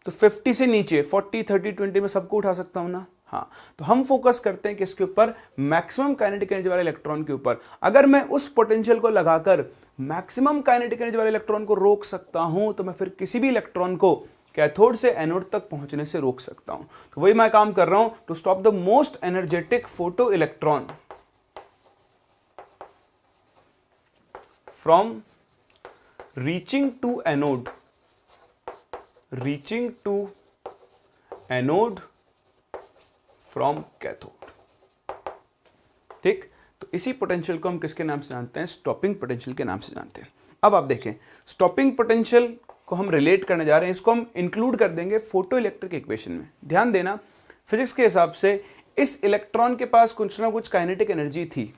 तो 50 से नीचे 40, 30, 20 में सबको उठा सकता हूं ना। हाँ, तो हम फोकस करते हैं किसके ऊपर, मैक्सिमम काइनेटिक एनर्जी वाले इलेक्ट्रॉन के ऊपर। अगर मैं उस पोटेंशियल को लगाकर मैक्सिमम काइनेटिक एनर्जी वाले इलेक्ट्रॉन को रोक सकता हूं तो मैं फिर किसी भी इलेक्ट्रॉन को कैथोड से एनोड तक पहुंचने से रोक सकता हूं। तो वही मैं काम कर रहा हूं, to stop the most energetic photo electron from reaching to anode from cathode। ठीक, तो इसी पोटेंशियल को हम किसके नाम से जानते हैं, स्टॉपिंग पोटेंशियल के नाम से जानते हैं। अब आप देखें स्टॉपिंग पोटेंशियल को हम रिलेट करने जा रहे हैं, इसको हम इंक्लूड कर देंगे फोटो इलेक्ट्रिक इक्वेशन में। ध्यान देना, फिजिक्स के हिसाब से इस इलेक्ट्रॉन के पास कुछ ना कुछ काइनेटिक एनर्जी थी,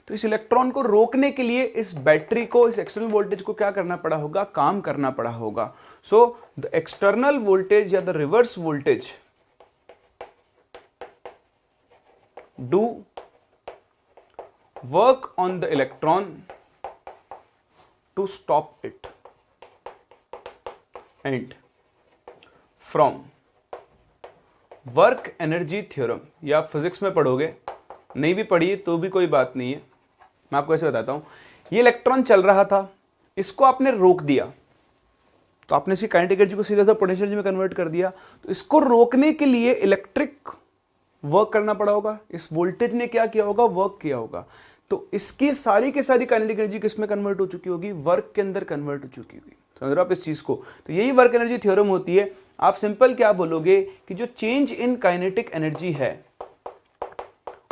तो इस इलेक्ट्रॉन को रोकने के लिए इस बैटरी को, इस एक्सटर्नल वोल्टेज को क्या करना पड़ा होगा, काम करना पड़ा होगा। सो द एक्सटर्नल वोल्टेज या the reverse voltage do work on the electron to stop it, and from work energy theorem, या फिजिक्स में पढ़ोगे, नहीं भी पढ़िए तो भी कोई बात नहीं है, मैं आपको ऐसे बताता हूं। ये इलेक्ट्रॉन चल रहा था, इसको आपने रोक दिया, तो आपने इसकी काइनेटिक एनर्जी को सीधा सा पोटेंशियल एनर्जी में कन्वर्ट कर दिया। तो इसको रोकने के लिए इलेक्ट्रिक वर्क करना पड़ा होगा, इस वोल्टेज ने क्या किया होगा, वर्क किया होगा। तो इसकी सारी की सारी काइनेटिक एनर्जी किसमें कन्वर्ट हो चुकी होगी, वर्क के अंदर कन्वर्ट हो चुकी होगी। समझ रहे हो आप इस चीज को? तो यही वर्क एनर्जी थ्योरम होती है। आप सिंपल क्या बोलोगे कि जो चेंज इन काइनेटिक एनर्जी है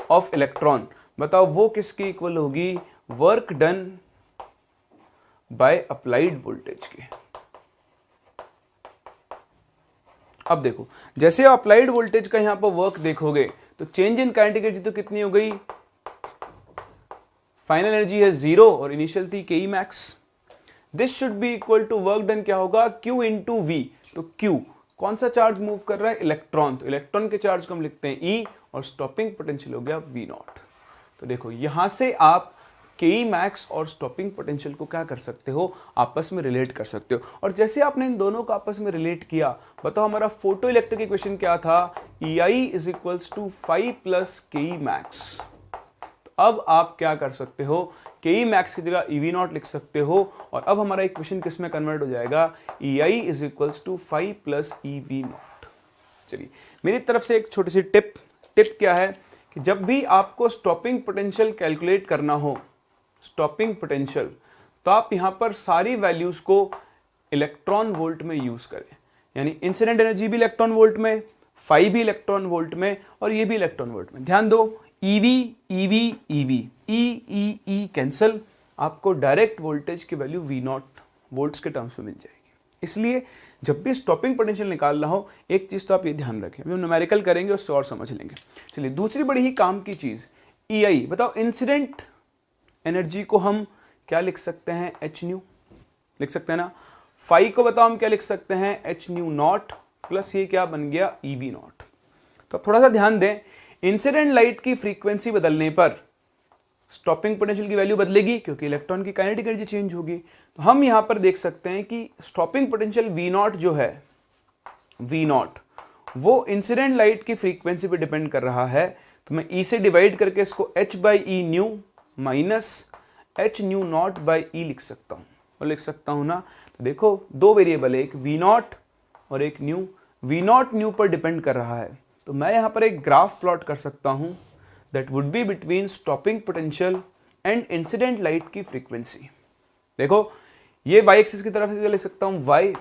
ऑफ इलेक्ट्रॉन, बताओ वो किसकी इक्वल होगी, work done by applied voltage के। अब देखो जैसे अप्लाइड वोल्टेज का यहां पर वर्क देखोगे तो चेंज इन काइनेटिक एनर्जी तो कितनी हो गई, फाइनल एनर्जी है 0 और इनिशियल थी K max. This should be equal to work done क्या होगा, Q इंटू वी। तो Q कौन सा चार्ज मूव कर रहा है, इलेक्ट्रॉन, तो इलेक्ट्रॉन के चार्ज को हम लिखते हैं E, और स्टॉपिंग पोटेंशियल हो गया V0। तो देखो यहां से आप के मैक्स और स्टॉपिंग पोटेंशियल को क्या कर सकते हो, आपस में रिलेट कर सकते हो। और जैसे आपने इन दोनों को आपस में रिलेट किया, बताओ हमारा फोटो इलेक्ट्रिक इक्वेशन क्या था, EI is equals to 5 plus K max. तो अब आप क्या कर सकते हो, के मैक्स की जगह EV0 लिख सकते हो, और अब हमारा इक्वेशन किस में कन्वर्ट हो जाएगा, EI is equals to 5 plus EV0। चलिए मेरी तरफ से एक छोटी सी टिप क्या है कि जब भी आपको स्टॉपिंग पोटेंशियल कैलकुलेट करना हो, स्टॉपिंग पोटेंशियल, तो आप यहां पर सारी वैल्यूज को इलेक्ट्रॉन वोल्ट में यूज करें। यानी इंसिडेंट एनर्जी भी इलेक्ट्रॉन वोल्ट में, फाई भी इलेक्ट्रॉन वोल्ट में, और ये भी इलेक्ट्रॉन वोल्ट में। ध्यान दो, ईवी ईवी ईवी, ई ई कैंसल, आपको डायरेक्ट वोल्टेज की वैल्यू वी नॉट वोल्ट्स के टर्म्स में मिल जाएगी। इसलिए जब भी स्टॉपिंग पोटेंशियल निकालना हो, एक चीज तो आप ये ध्यान रखें, अभी हम न्यूमेरिकल करेंगे उससे और समझ लेंगे। चलिए दूसरी बड़ी ही काम की चीज EI, बताओ इंसिडेंट एनर्जी को हम क्या लिख सकते हैं, एच न्यू लिख सकते हैं ना। फाई को बताओ हम क्या लिख सकते हैं, एच न्यू नॉट, प्लस ये क्या बन गया, ईवी नॉट। तो अब थोड़ा सा ध्यान दें, इंसिडेंट लाइट की फ्रीक्वेंसी बदलने पर स्टॉपिंग पोटेंशियल की वैल्यू बदलेगी क्योंकि इलेक्ट्रॉन की काइनेटिक एनर्जी चेंज होगी। तो हम यहां पर देख सकते हैं कि स्टॉपिंग पोटेंशियल वी नॉट जो है, वी नॉट वो इंसिडेंट लाइट की फ्रीक्वेंसी पे डिपेंड कर रहा है। तो मैं ई से डिवाइड करके इसको h by E nu minus H nu naught by E लिख सकता हूं, और लिख सकता हूं ना। तो देखो दो वेरिएबल है, एक वी नॉट और एक न्यू। वी नॉट न्यू पर डिपेंड कर रहा है, तो मैं यहां पर एक ग्राफ प्लॉट कर सकता हूं that would be between stopping potential and incident light की frequency। देखो ये y एक्सिस की तरफ इसकी जगह लिख सकता हूं y,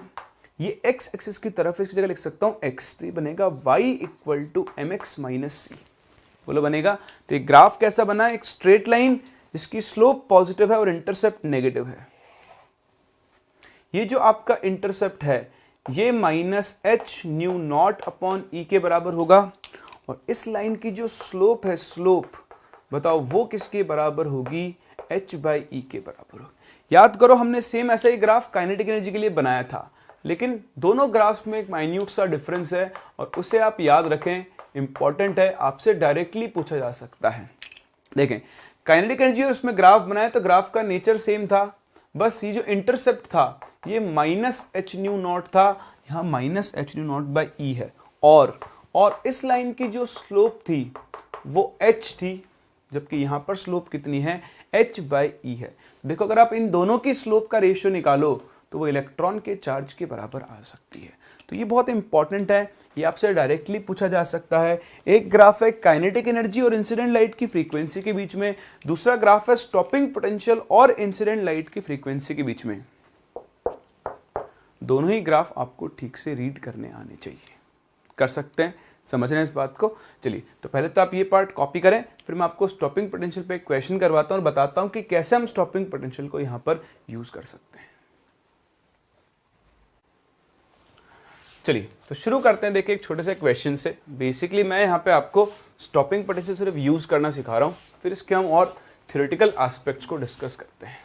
ये x एक्सिस की तरफ इसकी जगह लिख सकता हूं x। तो ये बनेगा y equal to mx minus c। बोलो बनेगा। तो ये ग्राफ कैसा बना, एक स्ट्रेट लाइन जिसकी स्लोप पॉजिटिव है और इंटरसेप्ट नेगेटिव है। ये जो आपका इंटरसेप्ट है ये minus H nu naught upon E के बराबर होगा, और इस लाइन की जो स्लोप है, स्लोप बताओ वो किसके बराबर होगी, h बाई ई के बराबर होगी। याद करो हमने सेम ऐसा ही ग्राफ काइनेटिक एनर्जी के लिए बनाया था, लेकिन दोनों ग्राफ्स में एक माइन्यूट सा डिफरेंस है, और उसे आप याद रखें, इंपॉर्टेंट है, आपसे डायरेक्टली पूछा जा सकता है। देखें काइनेटिक एनर्जी और उसमें ग्राफ बनाया तो ग्राफ का नेचर सेम था, बस ये जो इंटरसेप्ट था ये माइनस एच न्यू नॉट था, यहाँ minus H nu naught by E है, और इस लाइन की जो स्लोप थी वो h थी, जबकि यहां पर स्लोप कितनी है, h बाई ई है। देखो अगर आप इन दोनों की स्लोप का रेशियो निकालो तो वो इलेक्ट्रॉन के चार्ज के बराबर आ सकती है। तो ये बहुत इंपॉर्टेंट है, ये आपसे डायरेक्टली पूछा जा सकता है। एक ग्राफ है काइनेटिक एनर्जी और इंसिडेंट लाइट की फ्रीक्वेंसी के बीच में, दूसरा ग्राफ है स्टॉपिंग पोटेंशियल और इंसिडेंट लाइट की फ्रीक्वेंसी के बीच में। दोनों ही ग्राफ आपको ठीक से रीड करने आने चाहिए। कर सकते हैं, समझ रहे हैं इस बात को। चलिए तो पहले तो आप ये पार्ट कॉपी करें, फिर मैं आपको स्टॉपिंग पोटेंशियल पे एक क्वेश्चन करवाता हूं और बताता हूं कि कैसे हम स्टॉपिंग पोटेंशियल को यहां पर यूज कर सकते हैं। चलिए तो शुरू करते हैं। देखिए एक छोटे से क्वेश्चन से, बेसिकली मैं यहां पे आपको स्टॉपिंग पोटेंशियल सिर्फ यूज करना सिखा रहा हूं, फिर इसके हम और थ्योरेटिकल एस्पेक्ट्स को डिस्कस करते हैं।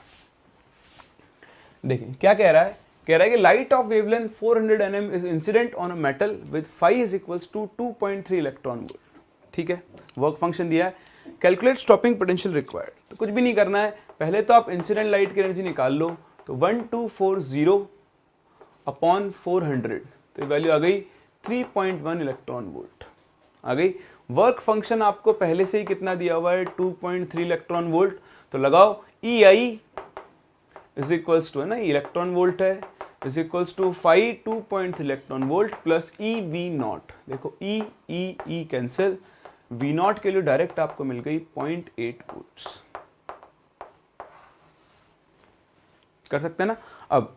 देखिए क्या कह रहा है, कह रहा है कि light of wavelength 400 nm is incident on a metal with phi is equals to 2.3 electron volt. ठीक है, वर्क फंक्शन दिया है, कैलकुलेट स्टॉपिंग पोटेंशियल रिक्वायर्ड। तो कुछ भी नहीं करना है, पहले तो आप इंसिडेंट लाइट की एनर्जी निकाल लो। तो 1240 अपॉन 400, तो ये वैल्यू आ गई 3.1 इलेक्ट्रॉन वोल्ट आ गई। वर्क फंक्शन आपको पहले से ही कितना दिया हुआ है, 2.3 इलेक्ट्रॉन वोल्ट। तो लगाओ EI इज इक्वल्स टू, है ना, इलेक्ट्रॉन वोल्ट है, is equals to 2.3 electron volt plus EV nought. देखो ई कैंसिल, V नॉट के लिए डायरेक्ट आपको मिल गई 0.8 वोल्ट्स। कर सकते हैं ना। अब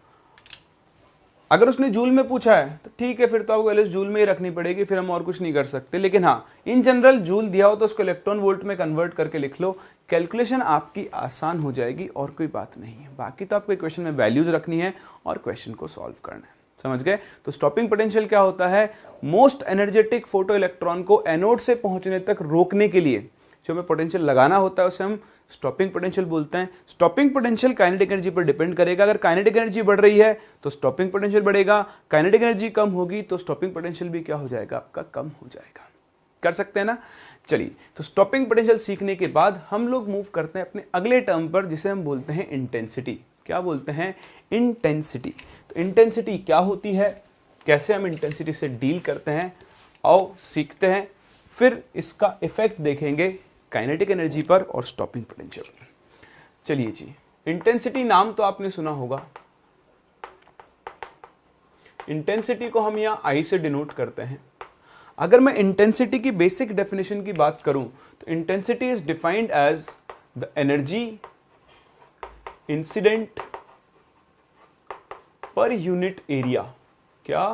अगर उसने जूल में पूछा है तो ठीक है, फिर तो आपको वैल्यूज जूल में ही रखनी पड़ेगी, फिर हम और कुछ नहीं कर सकते। लेकिन हाँ, इन जनरल जूल दिया हो तो उसको इलेक्ट्रॉन वोल्ट में कन्वर्ट करके लिख लो, कैलकुलेशन आपकी आसान हो जाएगी और कोई बात नहीं है। बाकी तो आपको क्वेश्चन में वैल्यूज रखनी है और क्वेश्चन को सॉल्व करना है। समझ गए। तो स्टॉपिंग पोटेंशियल क्या होता है, मोस्ट एनर्जेटिक फोटो इलेक्ट्रॉन को एनोड से पहुंचने तक रोकने के लिए जो हमें पोटेंशियल लगाना होता है उसे हम स्टॉपिंग पोटेंशियल बोलते हैं। स्टॉपिंग पोटेंशियल काइनेटिक एनर्जी पर डिपेंड करेगा। अगर काइनेटिक एनर्जी बढ़ रही है तो स्टॉपिंग पोटेंशियल बढ़ेगा, काइनेटिक एनर्जी कम होगी तो स्टॉपिंग पोटेंशियल भी क्या हो जाएगा, आपका कम हो जाएगा। कर सकते हैं ना। चलिए, तो स्टॉपिंग पोटेंशियल सीखने के बाद हम लोग मूव करते हैं अपने अगले टर्म पर, जिसे हम बोलते हैं इंटेंसिटी। क्या बोलते हैं, इंटेंसिटी। तो इंटेंसिटी क्या होती है, कैसे हम इंटेंसिटी से डील करते हैं, आओ सीखते हैं, फिर इसका इफेक्ट देखेंगे काइनेटिक एनर्जी पर और स्टॉपिंग पोटेंशियल पर। चलिए जी, इंटेंसिटी नाम तो आपने सुना होगा। इंटेंसिटी को हम यहां I से डिनोट करते हैं। अगर मैं इंटेंसिटी की बेसिक डेफिनेशन की बात करूं तो intensity is defined as the energy incident per unit area, क्या,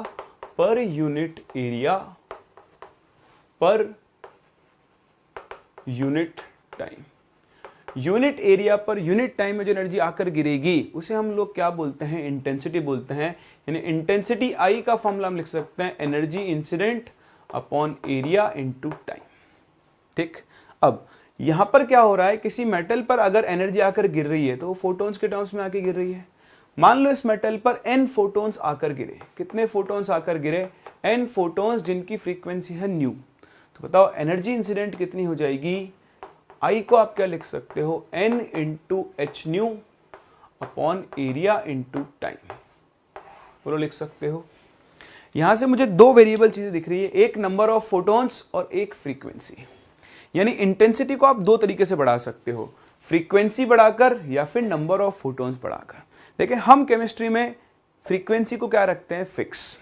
per unit area per unit time. Unit area per unit time में जो एनर्जी आकर गिरेगी उसे हम लोग क्या बोलते हैं, इंटेंसिटी बोलते हैं। यानी इंटेंसिटी आई का फॉर्मूला हम लिख सकते हैं energy incident upon area into time. ठीक, अब यहां पर क्या हो रहा है, किसी मेटल पर अगर एनर्जी आकर गिर रही है तो वो फोटॉन्स के टर्म्स में आके गिर रही है। मान लो इस मेटल पर n फोटॉन्स आकर गिरे, कितने फोटॉन्स आकर गिरे, n फोटॉन्स जिनकी फ्रीक्वेंसी है न्यू। तो बताओ एनर्जी इंसिडेंट कितनी हो जाएगी, I को आप क्या लिख सकते हो, n into H new upon area into time, बोलो लिख सकते हो। यहां से मुझे दो वेरिएबल चीजें दिख रही है, एक नंबर ऑफ फोटॉन्स और एक फ्रीक्वेंसी। यानी इंटेंसिटी को आप दो तरीके से बढ़ा सकते हो, फ्रीक्वेंसी बढ़ाकर या फिर नंबर ऑफ फोटॉन्स बढ़ाकर। देखिए हम केमिस्ट्री में फ्रीक्वेंसी को क्या रखते हैं, फिक्स।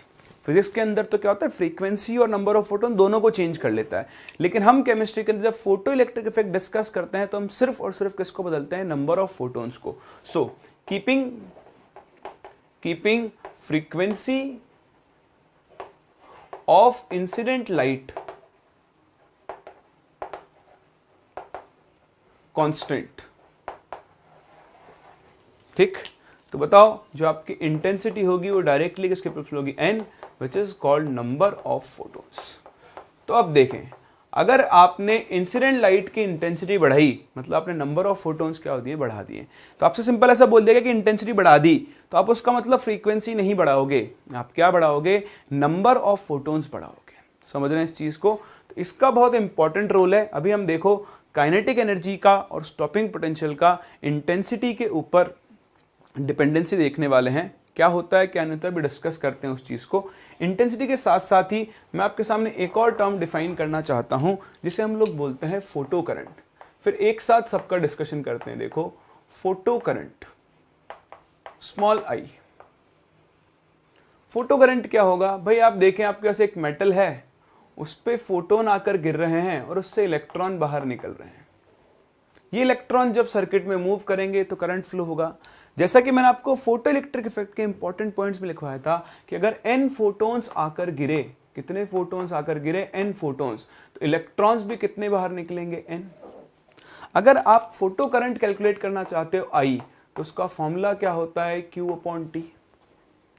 फिजिक्स के अंदर तो क्या होता है, फ्रीक्वेंसी और नंबर ऑफ फोटॉन दोनों को चेंज कर लेता है। लेकिन हम केमिस्ट्री के अंदर जब फोटो इलेक्ट्रिक इफेक्ट डिस्कस करते हैं तो हम सिर्फ और सिर्फ किसको बदलते हैं, नंबर ऑफ फोटॉन्स को। So keeping frequency of incident light constant. ठीक, तो बताओ जो आपकी इंटेंसिटी होगी वो डायरेक्टली किसके प्रोपोर्शनल होगी, n, which is called number of photons। तो अब देखें, अगर आपने इंसिडेंट लाइट की इंटेंसिटी बढ़ाई मतलब आपने नंबर ऑफ फोटॉन्स क्या हो दिए, बढ़ा दिए। तो आपसे सिंपल ऐसा बोल देगा कि इंटेंसिटी बढ़ा दी, तो आप उसका मतलब फ्रीक्वेंसी नहीं बढ़ाओगे, आप क्या बढ़ाओगे, नंबर ऑफ फोटॉन्स बढ़ाओगे। समझ रहे हैं इस चीज को। तो इसका बहुत इंपॉर्टेंट रोल है। अभी हम देखो काइनेटिक एनर्जी का और स्टॉपिंग पोटेंशियल का इंटेंसिटी के ऊपर डिपेंडेंसी देखने वाले हैं। क्या होता है क्या नहीं होता है, अभी डिस्कस करते हैं उस चीज को। इंटेंसिटी के साथ साथ ही मैं आपके सामने एक और टर्म डिफाइन करना चाहता हूं जिसे हम लोग बोलते हैं फोटो करंट। फिर एक साथ सबका डिस्कशन करते हैं। देखो photo current, small I. Photo current क्या होगा भाई, आप देखें आपके पास एक मेटल है, उस पर फोटोन आकर गिर रहे हैं और उससे इलेक्ट्रॉन बाहर निकल रहे हैं। ये इलेक्ट्रॉन जब सर्किट में मूव करेंगे तो करंट फ्लो होगा। जैसा कि मैंने आपको फोटो इलेक्ट्रिक इफेक्ट के इंपॉर्टेंट पॉइंट्स में लिखवाया था कि अगर n फोटॉन्स आकर गिरे, कितने फोटॉन्स आकर गिरे, n फोटॉन्स, तो इलेक्ट्रॉन्स भी कितने बाहर निकलेंगे, n। अगर आप फोटो करंट कैलकुलेट करना चाहते हो I, तो उसका फॉर्मूला क्या होता है, Q/T,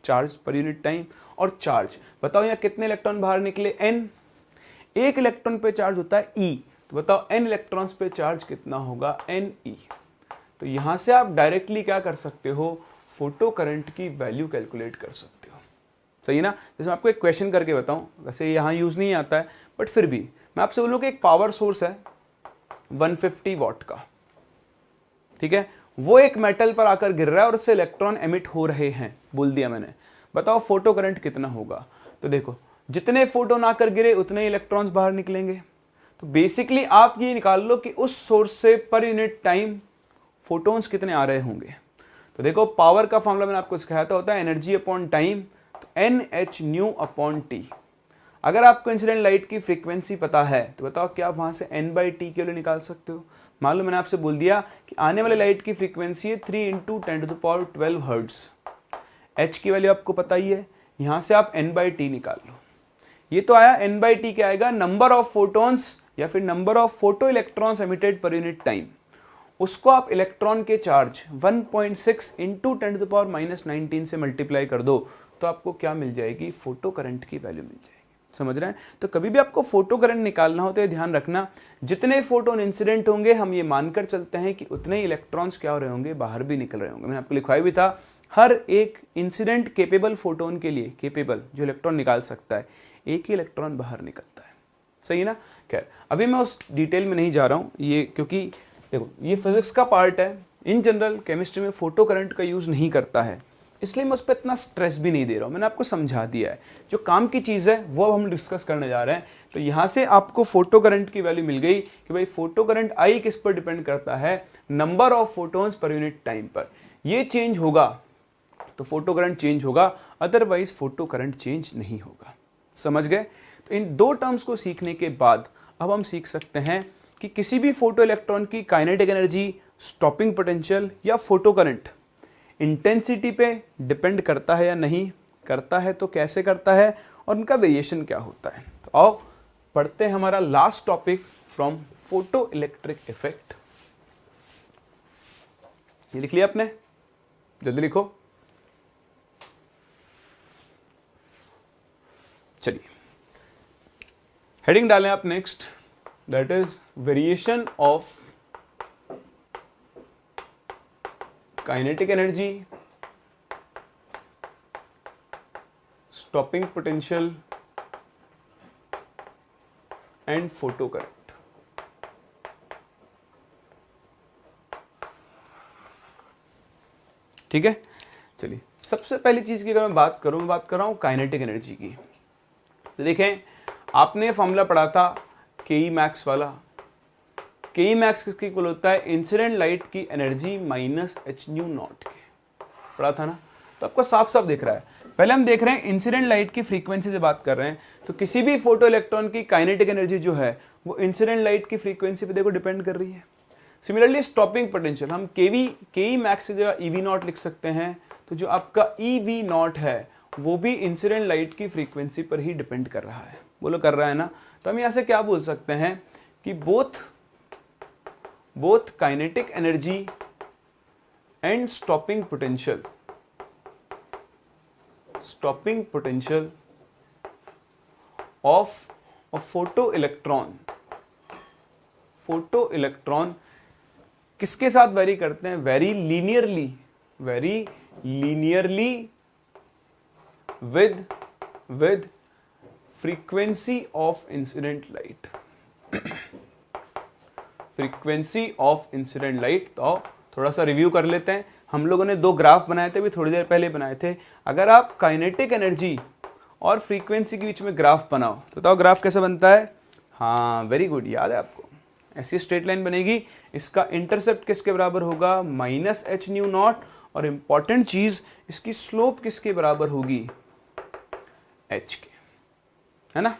चार्ज पर यूनिट टाइम। और चार्ज बताओ यहाँ कितने इलेक्ट्रॉन बाहर निकले, n। एक इलेक्ट्रॉन पे चार्ज होता है E, तो बताओ n इलेक्ट्रॉन्स पे चार्ज कितना होगा, Ne। तो यहां से आप डायरेक्टली क्या कर सकते हो, फोटो करंट की वैल्यू कैलकुलेट कर सकते हो। सही ना। जैसे मैं आपको एक क्वेश्चन करके बताऊं, वैसे यहां यूज नहीं आता है बट फिर भी मैं आपसे बोलूं कि एक पावर सोर्स है 150 वॉट का, ठीक है, वो एक मेटल पर आकर गिर रहा है और उससे इलेक्ट्रॉन एमिट हो रहे हैं, बोल दिया मैंने। बताओ फोटो करंट कितना होगा। तो देखो जितने फोटोन आकर गिरे उतने इलेक्ट्रॉन्स बाहर निकलेंगे। तो बेसिकली आप ये निकाल लो कि उस सोर्स से पर यूनिट टाइम फोटॉन्स कितने आ रहे होंगे। तो देखो पावर का फॉर्मूला मैंने आपको सिखाया था, होता है एनर्जी अपॉन टाइम, तो NH न्यू अपॉन T। अगर आपको इंसिडेंट लाइट की फ्रीक्वेंसी पता है तो बताओ क्या आप वहां से n/t के लिए निकाल सकते हो। मान लो मैंने आपसे बोल दिया कि आने वाले लाइट की फ्रीक्वेंसी है 3 × 10⁻12 हर्ट्ज। H की वैल्यू आपको पता ही है, यहां से आप n/t निकाल लो। ये तो आया n/t क्या आएगा, नंबर ऑफ फोटॉन्स या फिर number of photo electrons emitted पर यूनिट टाइम। उसको आप इलेक्ट्रॉन के चार्ज 1.6 × 10⁻19 से मल्टीप्लाई कर दो तो आपको क्या मिल जाएगी, फोटो करंट की वैल्यू मिल जाएगी। समझ रहे हैं। तो कभी भी आपको फोटो करंट निकालना हो तो ये ध्यान रखना, जितने फोटोन इंसिडेंट होंगे हम ये मानकर चलते हैं कि उतने ही इलेक्ट्रॉन्स क्या हो रहे होंगे, बाहर भी निकल रहे होंगे। मैंने आपको लिखवाया भी था, हर एक इंसिडेंट केपेबल फोटोन के लिए, केपेबल जो इलेक्ट्रॉन निकाल सकता है, एक ही इलेक्ट्रॉन बाहर निकलता है। सही ना। खैर अभी मैं उस डिटेल में नहीं जा रहा हूँ, ये क्योंकि देखो ये फिजिक्स का पार्ट है। इन जनरल केमिस्ट्री में फोटो करंट का यूज नहीं करता है, इसलिए मैं उस पर इतना स्ट्रेस भी नहीं दे रहा हूँ। मैंने आपको समझा दिया है, जो काम की चीज़ है वो अब हम डिस्कस करने जा रहे हैं। तो यहाँ से आपको फोटो करंट की वैल्यू मिल गई कि भाई फोटो करंट आई किस पर डिपेंड करता है, number of photons per unit time पर। ये चेंज होगा तो फोटो करंट चेंज होगा, अदरवाइज फोटो करंट चेंज नहीं होगा। समझ गए। तो इन दो टर्म्स को सीखने के बाद अब हम सीख सकते हैं कि किसी भी फोटो इलेक्ट्रॉन की काइनेटिक एनर्जी, स्टॉपिंग पोटेंशियल या फोटो करंट इंटेंसिटी पे डिपेंड करता है या नहीं करता है, तो कैसे करता है और उनका वेरिएशन क्या होता है। तो आओ पढ़ते हैं हमारा last topic from photo electric effect. ये लिख लिया आपने, जल्दी लिखो। चलिए हेडिंग डालें आप next, that is variation of kinetic energy, stopping potential and photo current. ठीक है, चलिए सबसे पहली चीज की अगर मैं बात कर रहा हूं काइनेटिक एनर्जी की। तो देखें, आपने फॉर्मूला पढ़ा था के मैक्स वाला। के मैक्स किसके इक्वल होता है? इंसिडेंट लाइट की energy minus H nu not के, पढ़ा था ना। तो आपको साफ साफ दिख रहा है। पहले हम देख रहे हैं इंसिडेंट लाइट की फ्रीक्वेंसी से बात कर रहे हैं, तो किसी भी फोटो इलेक्ट्रॉन की काइनेटिक एनर्जी जो है वो इंसिडेंट लाइट की फ्रीक्वेंसी पे देखो डिपेंड कर रही है। सिमिलरली स्टॉपिंग पोटेंशियल हम के मैक्स की जगह ईवी नॉट लिख सकते हैं, तो जो आपका ईवी नॉट है वो भी इंसिडेंट लाइट की फ्रीक्वेंसी पर ही डिपेंड कर रहा है। बोलो कर रहा है ना। तो हम यहां से क्या बोल सकते हैं कि both kinetic energy and stopping potential of a photo electron किसके साथ वेरी करते हैं? Very linearly with frequency of incident light। Frequency of incident light. तो थोड़ा सा रिव्यू कर लेते हैं। हम लोगों ने दो ग्राफ बनाए थे, अभी थोड़ी देर पहले बनाए थे। अगर आप काइनेटिक एनर्जी और फ्रीक्वेंसी के बीच में ग्राफ बनाओ तो बताओ ग्राफ कैसे बनता है? हाँ वेरी गुड, याद है आपको। ऐसी स्ट्रेट लाइन बनेगी, इसका इंटरसेप्ट किसके बराबर होगा? माइनस एच न्यू नॉट, और इंपॉर्टेंट चीज इसकी स्लोप किसके बराबर होगी? एच के, है ना।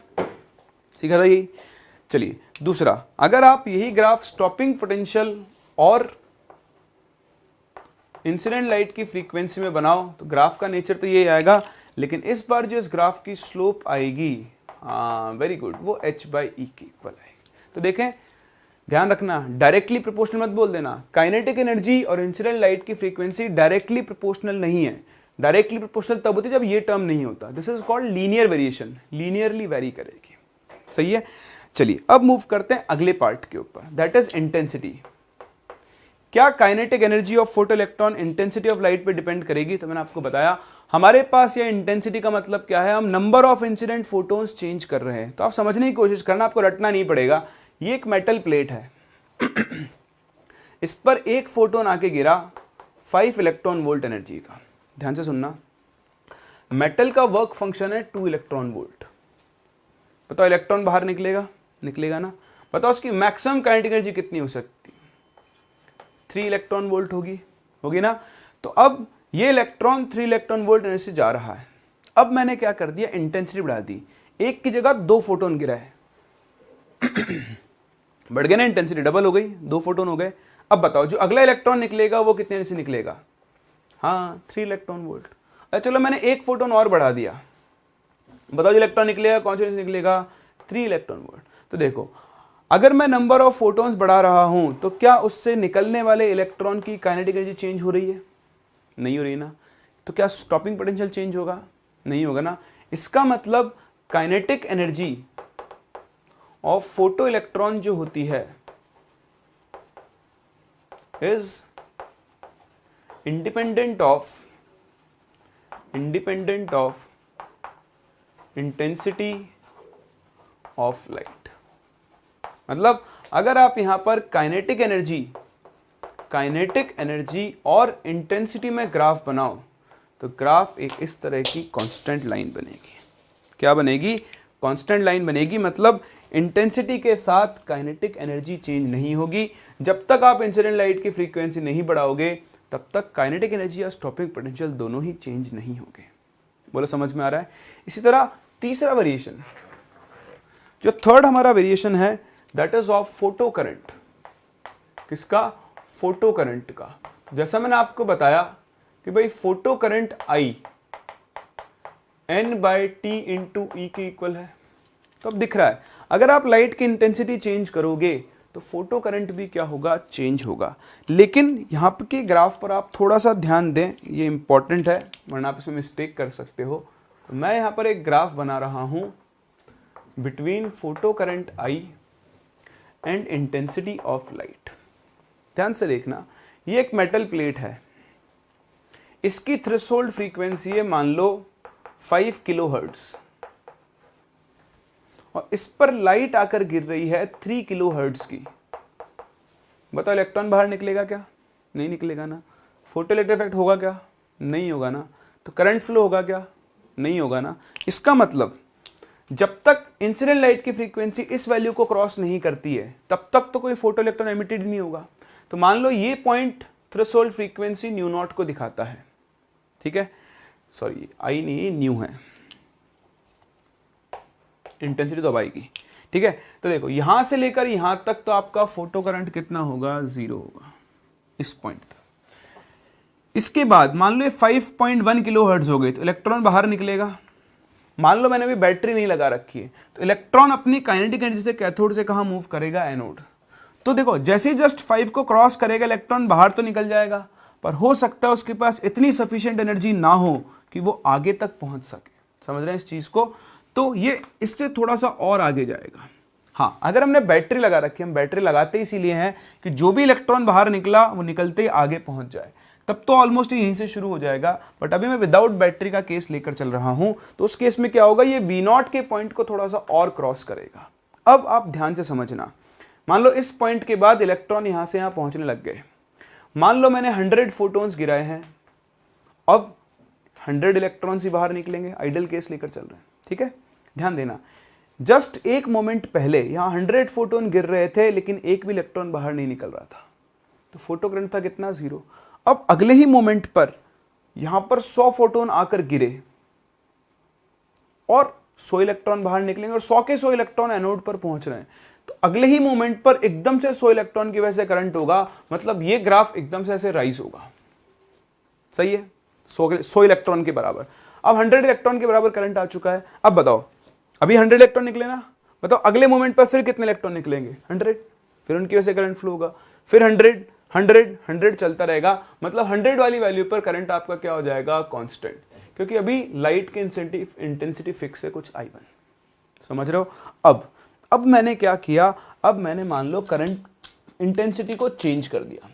सीखा था यही। चलिए दूसरा, अगर आप यही ग्राफ स्टॉपिंग पोटेंशियल और इंसिडेंट लाइट की फ्रीक्वेंसी में बनाओ तो ग्राफ का नेचर तो ये आएगा, लेकिन इस बार जो इस ग्राफ की स्लोप आएगी, हाँ वेरी गुड, वो h बाई ई के इक्वल आएगी। तो देखें, ध्यान रखना, डायरेक्टली प्रोपोर्शनल मत बोल देना। काइनेटिक एनर्जी और इंसिडेंट लाइट की फ्रीक्वेंसी डायरेक्टली प्रोपोर्शनल नहीं है। डायरेक्टली प्रोपोर्शनल तब होती है जब ये टर्म नहीं होता। This is called linear variation, linearly very करेगी। सही है। चलिए अब मूव करते हैं अगले पार्ट के ऊपर, दैट इज इंटेंसिटी। क्या kinetic energy of photo electron intensity of light पे डिपेंड करेगी? तो मैंने आपको बताया हमारे पास ये इंटेंसिटी का मतलब क्या है, हम number of incident photons change कर रहे हैं। तो आप समझने की कोशिश करना, आपको रटना नहीं पड़ेगा। ये एक मेटल प्लेट है इस पर एक फोटोन आके गिरा 5 इलेक्ट्रॉन वोल्ट एनर्जी का। ध्यान से सुनना, मेटल का वर्क फंक्शन है 2 इलेक्ट्रॉन वोल्ट। बताओ इलेक्ट्रॉन बाहर निकलेगा ना। बताओ उसकी मैक्सिमम काइनेटिक एनर्जी कितनी हो सकती? 3 इलेक्ट्रॉन वोल्ट होगी ना। तो अब ये इलेक्ट्रॉन 3 इलेक्ट्रॉन वोल्ट एनर्जी से जा रहा है। अब मैंने क्या कर दिया, इंटेंसिटी बढ़ा दी। एक की जगह 2 फोटोन गिरा है बढ़ गया ना, इंटेंसिटी डबल हो गई, 2 फोटोन हो गए। अब बताओ जो अगला इलेक्ट्रॉन निकलेगा वो कितने एनर्जी से निकलेगा? हाँ 3 इलेक्ट्रॉन वोल्ट। अच्छा चलो मैंने एक फोटोन और बढ़ा दिया, बताओ जो इलेक्ट्रॉन निकलेगा कौन से निकलेगा? 3 इलेक्ट्रॉन वोल्ट। तो देखो, अगर मैं नंबर ऑफ फोटोन्स बढ़ा रहा हूं तो क्या उससे निकलने वाले इलेक्ट्रॉन की काइनेटिक एनर्जी चेंज हो रही है? नहीं हो रही ना। तो क्या स्टॉपिंग पोटेंशियल चेंज होगा? नहीं होगा ना। इसका मतलब kinetic energy of photo electron जो होती है is independent of intensity of light. मतलब अगर आप यहां पर काइनेटिक एनर्जी और इंटेंसिटी में ग्राफ बनाओ तो ग्राफ एक इस तरह की कांस्टेंट लाइन बनेगी। क्या बनेगी? कांस्टेंट लाइन बनेगी। मतलब इंटेंसिटी के साथ काइनेटिक एनर्जी चेंज नहीं होगी। जब तक आप इंसिडेंट लाइट की फ्रीक्वेंसी नहीं बढ़ाओगे तब तक काइनेटिक एनर्जी या स्टॉपिंग पोटेंशियल दोनों ही चेंज नहीं होंगे। बोलो समझ में आ रहा है? इसी तरह तीसरा वेरिएशन, जो थर्ड हमारा वेरिएशन है that is of photo current. किसका? फोटो करंट का। जैसा मैंने आपको बताया कि भाई photo current I N/T into E के इक्वल है। तो अब दिख रहा है अगर आप लाइट की इंटेंसिटी चेंज करोगे तो फोटो करंट भी क्या होगा? चेंज होगा। लेकिन यहाँ के ग्राफ पर आप थोड़ा सा ध्यान दें, ये इंपॉर्टेंट है वरना आप इसमें मिस्टेक कर सकते हो। तो मैं यहाँ पर एक ग्राफ बना रहा हूँ between photo current I and intensity of light. ध्यान से देखना, ये एक मेटल प्लेट है, इसकी थ्रेशोल्ड फ्रीक्वेंसी है मान लो 5 किलोहर्ट्ज और इस पर लाइट आकर गिर रही है 3 किलोहर्ट्ज की। बताओ इलेक्ट्रॉन बाहर निकलेगा क्या? नहीं निकलेगा ना। फोटो इलेक्ट्रिक इफेक्ट होगा क्या? नहीं होगा ना। तो करंट फ्लो होगा क्या? नहीं होगा ना। इसका मतलब जब तक इंसिडेंट लाइट की फ्रीक्वेंसी इस वैल्यू को क्रॉस नहीं करती है तब तक तो कोई फोटो इलेक्ट्रॉन एमिटेड नहीं होगा। तो मान लो ये point threshold frequency new not को दिखाता है, ठीक है, सॉरी आई नहीं न्यू है, इंटेंसिटी तो अब आएगी, ठीक है। तो देखो यहां से लेकर यहां तक तो आपका फोटो करंट कितना होगा? 0 होगा इस पॉइंट तक। इसके बाद मान लो ये 5.1 किलोहर्ट्ज हो गए तो इलेक्ट्रॉन बाहर निकलेगा। मान लो मैंने अभी बैटरी नहीं लगा रखी है तो इलेक्ट्रॉन अपनी काइनेटिक एनर्जी से कैथोड से कहां मूव करेगा? एनोड। तो देखो जैसे ही जस्ट 5 को क्रॉस करेगा इलेक्ट्रॉन बाहर तो निकल जाएगा, पर हो सकता है उसके पास इतनी सफिशिएंट एनर्जी ना हो कि वो आगे तक पहुंच सके। समझ रहे हैं इस चीज को? तो ये इससे थोड़ा सा और आगे जाएगा। हाँ, अगर हमने बैटरी लगा रखी है, हम बैटरी लगाते इसीलिए हैं कि जो भी इलेक्ट्रॉन बाहर निकला वो निकलते ही आगे पहुंच जाए, तब तो ऑलमोस्ट यहीं से शुरू हो जाएगा। बट अभी मैं विदाउट बैटरी का केस लेकर चल रहा हूं, तो उस केस में क्या होगा? ये V0 के पॉइंट को थोड़ा सा और क्रॉस करेगा। अब आप ध्यान से समझना, मान लो इस पॉइंट के बाद इलेक्ट्रॉन यहां से यहां पहुंचने लग गए। मान लो मैंने 100 फोटोन्स गिराए हैं, अब 100 इलेक्ट्रॉन्स ही बाहर निकलेंगे, आइडियल केस लेकर चल रहे हैं, ठीक है। ध्यान देना, जस्ट एक मोमेंट पहले यहां 100 फोटोन गिर रहे थे लेकिन एक भी इलेक्ट्रॉन बाहर नहीं निकल रहा था, तो फोटो करंट था कितना? 0। अब अगले ही मोमेंट पर यहां पर 100 फोटोन आकर गिरे और 100 इलेक्ट्रॉन बाहर निकलेंगे और 100 के 100 इलेक्ट्रॉन एनोड पर पहुंच रहे हैं। तो अगले ही मोमेंट पर एकदम से 100 इलेक्ट्रॉन की वजह से करंट होगा, मतलब ये ग्राफ एकदम से ऐसे राइज होगा। सही है, 100 इलेक्ट्रॉन के बराबर। अब 100 इलेक्ट्रॉन के बराबर करंट आ चुका है। अब बताओ, अभी 100 इलेक्ट्रॉन निकले ना, बताओ अगले मोमेंट पर फिर कितने इलेक्ट्रॉन निकलेंगे? 100, फिर उनकी वजह से करंट फ्लो होगा, फिर 100 100 100 चलता रहेगा। मतलब 100 वाली वैल्यू पर करंट आपका क्या हो जाएगा? कांस्टेंट, क्योंकि अभी लाइट की इंटेंसिटी फिक्स है कुछ I1। समझ रहे हो? अब मैंने क्या किया? अब मैंने मान लो करंट इंटेंसिटी को चेंज कर दिया।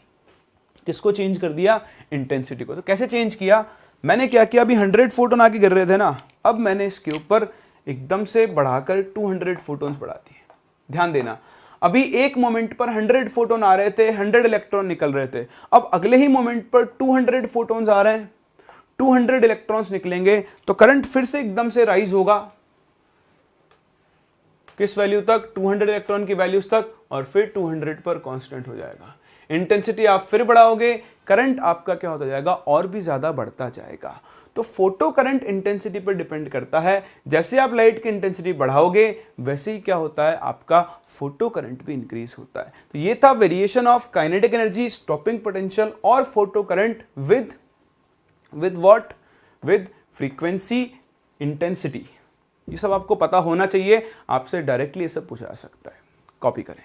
किसको चेंज कर दिया? इंटेंसिटी को। तो कैसे चेंज किया? मैंने क्या किया, अभी 100 फोटोन आके गिर रहे थे ना, अब मैंने इसके ऊपर एकदम से बढ़ाकर 200 फोटोन्स बढ़ा दिए। ध्यान देना, अभी एक मोमेंट पर 100 फोटोन आ रहे थे, 100 इलेक्ट्रॉन निकल रहे थे, अब अगले ही मोमेंट पर 200 फोटोन्स आ रहे हैं, 200 इलेक्ट्रॉन्स निकलेंगे, तो करंट फिर से एकदम से राइज होगा। किस वैल्यू तक? 200 इलेक्ट्रॉन की वैल्यूज तक, और फिर 200 पर कांस्टेंट हो जाएगा। इंटेंसिटी आप फिर बढ़ाओगे, करंट आपका क्या होता जाएगा? और भी ज्यादा बढ़ता जाएगा। तो फोटो करंट इंटेंसिटी पर डिपेंड करता है। जैसे आप लाइट की इंटेंसिटी बढ़ाओगे वैसे ही क्या होता है? आपका फोटो करंट भी इंक्रीज होता है। तो ये था variation of kinetic energy, stopping potential और photo current with what? With frequency, intensity. ये सब आपको पता होना चाहिए, आपसे डायरेक्टली ये सब पूछा जा सकता है। कॉपी करें।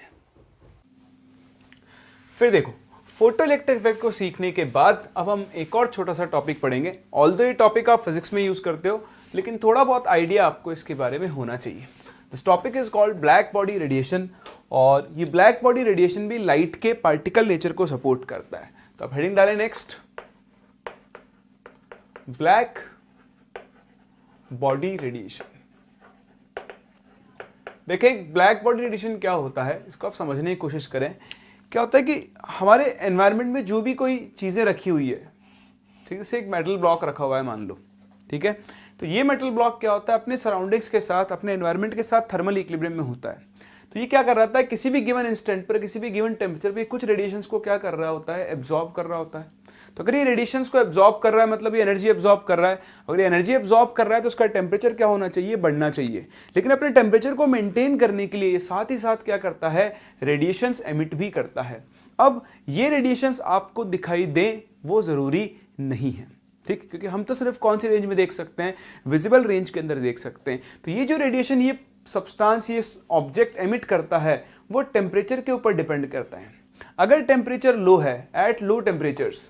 फिर देखो, फोटो इलेक्ट्रिक इफेक्ट को सीखने के बाद अब हम एक और छोटा सा टॉपिक पढ़ेंगे। ऑल्दो ये टॉपिक आप फिजिक्स में यूज करते हो, लेकिन थोड़ा बहुत आइडिया आपको इसके बारे में होना चाहिए। This topic is called black body radiation, और ये ब्लैक बॉडी रेडिएशन भी लाइट के पार्टिकल नेचर को सपोर्ट करता है। तो अब हेडिंग डालें नेक्स्ट, ब्लैक बॉडी रेडिएशन। देखिए ब्लैक बॉडी रेडिएशन क्या होता है, इसको आप समझने की कोशिश करें। क्या होता है कि हमारे एनवायरनमेंट में जो भी कोई चीजें रखी हुई है, ठीक है, जैसे एक मेटल ब्लॉक रखा हुआ है मान लो, ठीक है, तो ये मेटल ब्लॉक क्या होता है? अपने सराउंडिंग्स के साथ, अपने एनवायरनमेंट के साथ थर्मल इक्विलिब्रियम में होता है। तो ये क्या कर रहा है? किसी भी गिवन इंस्टेंट पर, किसी भी गिवन टेम्परेचर पे कुछ रेडिएशंस को क्या कर रहा होता है? एब्जॉर्ब कर रहा होता है। तो अगर ये रेडिएशंस को एब्जॉर्ब कर रहा है मतलब ये एनर्जी एब्जॉर्ब कर रहा है, अगर ये एनर्जी एब्जॉर्ब कर रहा है तो उसका टेम्परेचर क्या होना चाहिए, बढ़ना चाहिए। लेकिन अपने टेम्परेचर को मेंटेन करने के लिए ये साथ ही साथ क्या करता है, रेडिएशंस एमिट भी करता है। अब ये रेडिएशंस आपको दिखाई दें वो जरूरी नहीं है, ठीक, क्योंकि हम तो सिर्फ कौन सी रेंज में देख सकते हैं, विजिबल रेंज के अंदर देख सकते हैं। तो ये जो रेडिएशन ये सब्सटेंस ये ऑब्जेक्ट एमिट करता है वो टेम्परेचर के ऊपर डिपेंड करता है। अगर टेम्परेचर लो है, एट लो टेम्परेचर्स,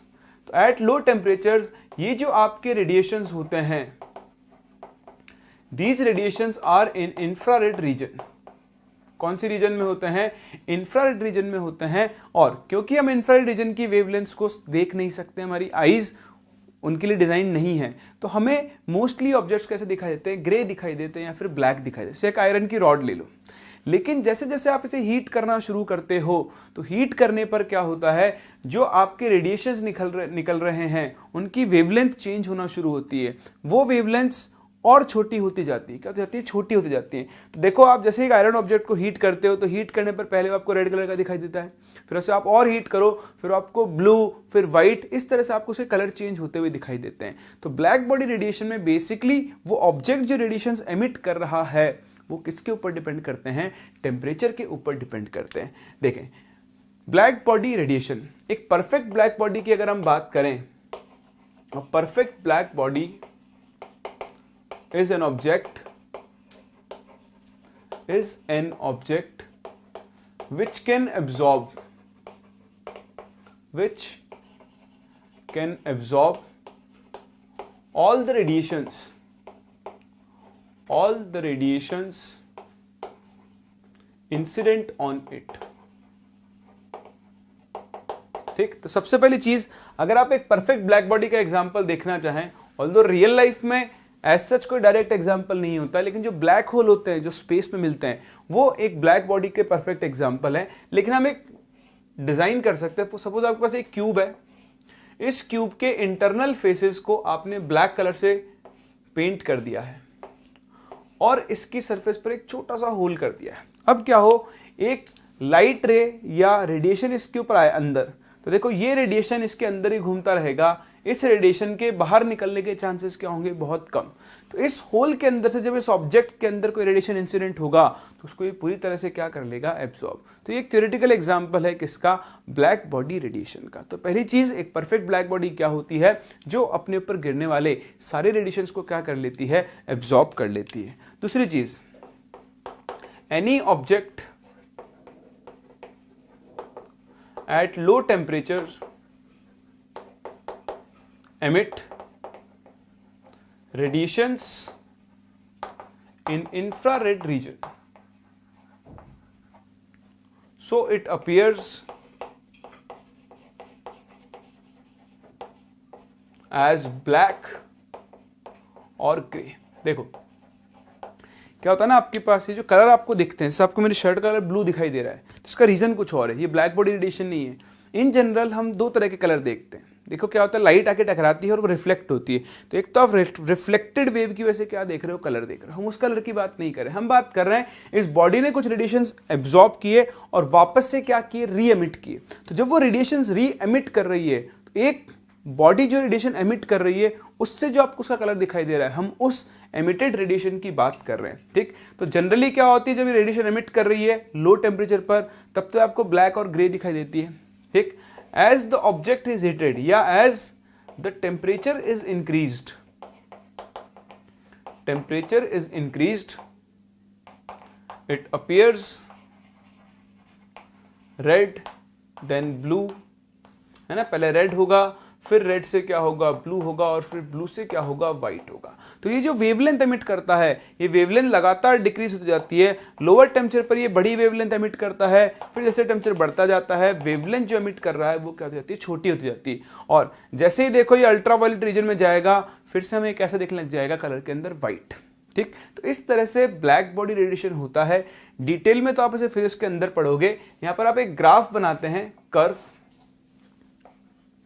तो एट लो टेम्परेचर्स ये जो आपके रेडिएशंस होते हैं, these radiations are in infrared region. कौन सी रीजन में होते हैं, इंफ्रारेड रीजन में होते हैं। और क्योंकि हम इंफ्रारेड रीजन की वेवलेंथ्स को देख नहीं सकते, हमारी आईज उनके लिए डिजाइन नहीं है, तो हमें मोस्टली ऑब्जेक्ट्स कैसे दिखाई देते हैं, ग्रे दिखाई देते हैं या फिर ब्लैक दिखाई देते हैं। एक आयरन की रॉड ले लो, लेकिन जैसे जैसे आप इसे हीट करना शुरू करते हो तो हीट करने पर क्या होता है, जो आपके रेडिएशंस निकल रहे हैं उनकी वेवलेंथ चेंज होना शुरू होती है। वो वेवलेंथ्स और छोटी होती जाती है, क्या होती जाती है, छोटी होती जाती है। तो देखो आप जैसे एक आयरन ऑब्जेक्ट को हीट करते हो तो हीट करने पर पहले आपको रेड कलर का दिखाई देता है, फिर उसे आप और हीट करो फिर आपको ब्लू, फिर व्हाइट, इस तरह से आपको उसके कलर चेंज होते हुए दिखाई देते हैं। तो ब्लैक बॉडी रेडिएशन में बेसिकली वो ऑब्जेक्ट जो रेडिएशंस एमिट कर रहा है वो किसके ऊपर डिपेंड करते हैं, टेम्परेचर के ऊपर डिपेंड करते हैं। देखें ब्लैक बॉडी रेडिएशन, एक परफेक्ट ब्लैक बॉडी की अगर हम बात करें, perfect black body is an object which can absorb all the radiations incident on it। ठीक, तो सबसे पहली चीज अगर आप एक परफेक्ट ब्लैक बॉडी का एग्जांपल देखना चाहें, ऑल्दो रियल लाइफ में एज सच कोई डायरेक्ट एग्जाम्पल नहीं होता, लेकिन जो ब्लैक होल होते हैं जो स्पेस में मिलते हैं वो एक ब्लैक बॉडी के परफेक्ट एग्जाम्पल है। लेकिन हम एक डिजाइन कर सकते हैं, सपोज आपके पास एक क्यूब है, इस क्यूब के इंटरनल फेसेस को आपने ब्लैक कलर से पेंट कर दिया है और इसकी सरफेस पर एक छोटा सा होल कर दिया है। अब क्या हो, एक लाइट रे या रेडिएशन इसके ऊपर आए अंदर, तो देखो ये रेडिएशन इसके अंदर ही घूमता रहेगा, इस रेडिएशन के बाहर निकलने के चांसेस क्या होंगे, बहुत कम। तो इस होल के अंदर से जब इस ऑब्जेक्ट के अंदर कोई रेडिएशन इंसिडेंट होगा तो उसको ये पूरी तरह से क्या कर लेगा, एब्सॉर्ब। तो ये एक थ्योरेटिकल एग्जांपल है किसका, ब्लैक बॉडी रेडिएशन का। तो पहली चीज, एक परफेक्ट ब्लैक बॉडी क्या होती है, जो अपने ऊपर गिरने वाले सारे रेडिएशंस को क्या कर लेती है, एब्सॉर्ब कर लेती है। दूसरी चीज, any object at low temperature emit radiations in infrared region, so it appears as black or gray। देखो क्या होता है ना, आपके पास ये जो कलर आपको दिखते हैं, जैसे आपको मेरी शर्ट का कलर ब्लू दिखाई दे रहा है, तो इसका रीजन कुछ और है, ये ब्लैक बॉडी रेडिएशन नहीं है। इन जनरल हम दो तरह के कलर देखते हैं। देखो क्या होता है, लाइट आके टकराती है और वो रिफ्लेक्ट होती है, तो एक तो आप रिफ्लेक्टेड वेव की वजह से क्या देख रहे हो, कलर देख रहे हो। हम उस कलर की बात नहीं कर रहे, हम बात कर रहे हैं इस बॉडी ने कुछ रेडिएशंस एब्जॉर्ब किए और वापस से क्या किए, री एमिट किए। तो जब वो रेडिएशंस री एमिट कर रही है, तो एक बॉडी जो रेडिएशन एमिट कर रही है उससे जो आपको उसका कलर दिखाई दे रहा है, हम उस एमिटेड रेडिएशन की बात कर रहे हैं। ठीक, तो जनरली क्या होती है, जब ये रेडिएशन एमिट कर रही है लो टेम्परेचर पर, तब तो आपको ब्लैक और ग्रे दिखाई देती है। ठीक, as the object is heated या as the temperature is increased, it appears red then blue, है ना, पहले रेड होगा, फिर रेड से क्या होगा, ब्लू होगा, और फिर ब्लू से क्या होगा, व्हाइट होगा। तो ये जो वेवलेंथ एमिट करता है, ये वेवलेंथ लगातार डिक्रीज होती जाती है। लोअर टेम्परेचर पर ये बड़ी वेवलेंथ एमिट करता है, फिर जैसे टेम्परेचर बढ़ता जाता है वेवलेंथ जो एमिट कर रहा है वो क्या होती जाती है, छोटी होती जाती है। और जैसे ही देखो ये अल्ट्रावायलेट रीजन में जाएगा, फिर से हमें कैसा दिखने लग जाएगा, कलर के अंदर व्हाइट। ठीक, तो इस तरह से ब्लैक बॉडी रेडिएशन होता है। डिटेल में तो आप इसे फिजिक्स के अंदर पढ़ोगे। यहाँ पर आप एक ग्राफ बनाते हैं, कर्व।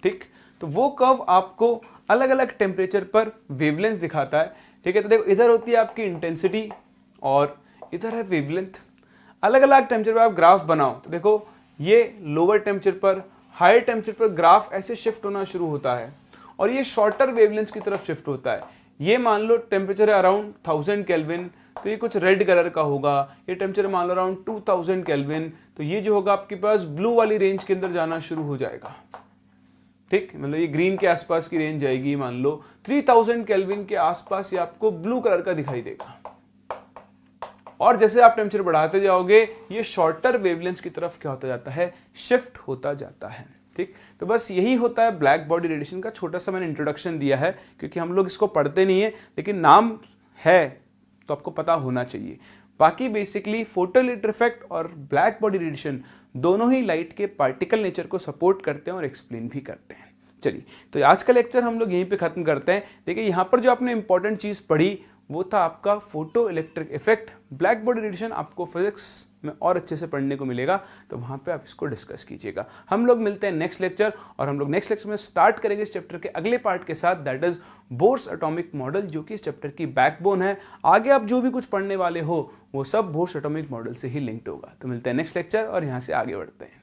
ठीक, तो वो कर्व आपको अलग अलग टेम्परेचर पर वेवलेंथ दिखाता है। ठीक है, तो देखो इधर होती है आपकी इंटेंसिटी और इधर है वेवलेंथ। अलग अलग टेम्परेचर पर आप ग्राफ बनाओ तो देखो ये लोअर टेम्परेचर पर हायर टेम्परेचर पर ग्राफ ऐसे शिफ्ट होना शुरू होता है और ये शॉर्टर वेवलेंथ की तरफ शिफ्ट होता है। ये मान लो टेम्परेचर है अराउंड 1000 केल्विन, तो ये कुछ रेड कलर का होगा। ये टेम्परेचर मान लो अराउंड 2000 केल्विन, तो ये जो होगा आपके पास ब्लू वाली रेंज के अंदर जाना शुरू हो जाएगा। ठीक, मतलब ये ग्रीन के आसपास की रेंज जाएगी। मान लो 3000 केल्विन के आसपास ये आपको ब्लू कलर का दिखाई देगा। और जैसे आप टेम्परेचर बढ़ाते जाओगे ये शॉर्टर वेवलेंथ की तरफ क्या होता जाता है, शिफ्ट होता जाता है। ठीक, तो बस यही होता है ब्लैक बॉडी रेडिएशन का। छोटा सा मैंने इंट्रोडक्शन दिया है क्योंकि हम लोग इसको पढ़ते नहीं है, लेकिन नाम है तो आपको पता होना चाहिए। बाकी बेसिकली फोटोइलेक्ट्रिक इफेक्ट और ब्लैक बॉडी रेडिएशन दोनों ही लाइट के पार्टिकल नेचर को सपोर्ट करते हैं और एक्सप्लेन भी करते हैं। चलिए, तो आज का लेक्चर हम लोग यहीं पे खत्म करते हैं। देखिए यहाँ पर जो आपने इंपॉर्टेंट चीज़ पढ़ी वो था आपका photo electric effect. Black body radiation आपको फिजिक्स में और अच्छे से पढ़ने को मिलेगा, तो वहाँ पे आप इसको डिस्कस कीजिएगा। हम लोग मिलते हैं नेक्स्ट लेक्चर, और हम लोग नेक्स्ट लेक्चर में स्टार्ट करेंगे इस चैप्टर के अगले पार्ट के साथ, that is Bohr's atomic model, जो कि इस चैप्टर की बैकबोन है। आगे आप जो भी कुछ पढ़ने वाले हो वो सब बोर्स एटॉमिक मॉडल से ही लिंक्ड होगा। तो मिलते हैं नेक्स्ट लेक्चर और यहाँ से आगे बढ़ते हैं।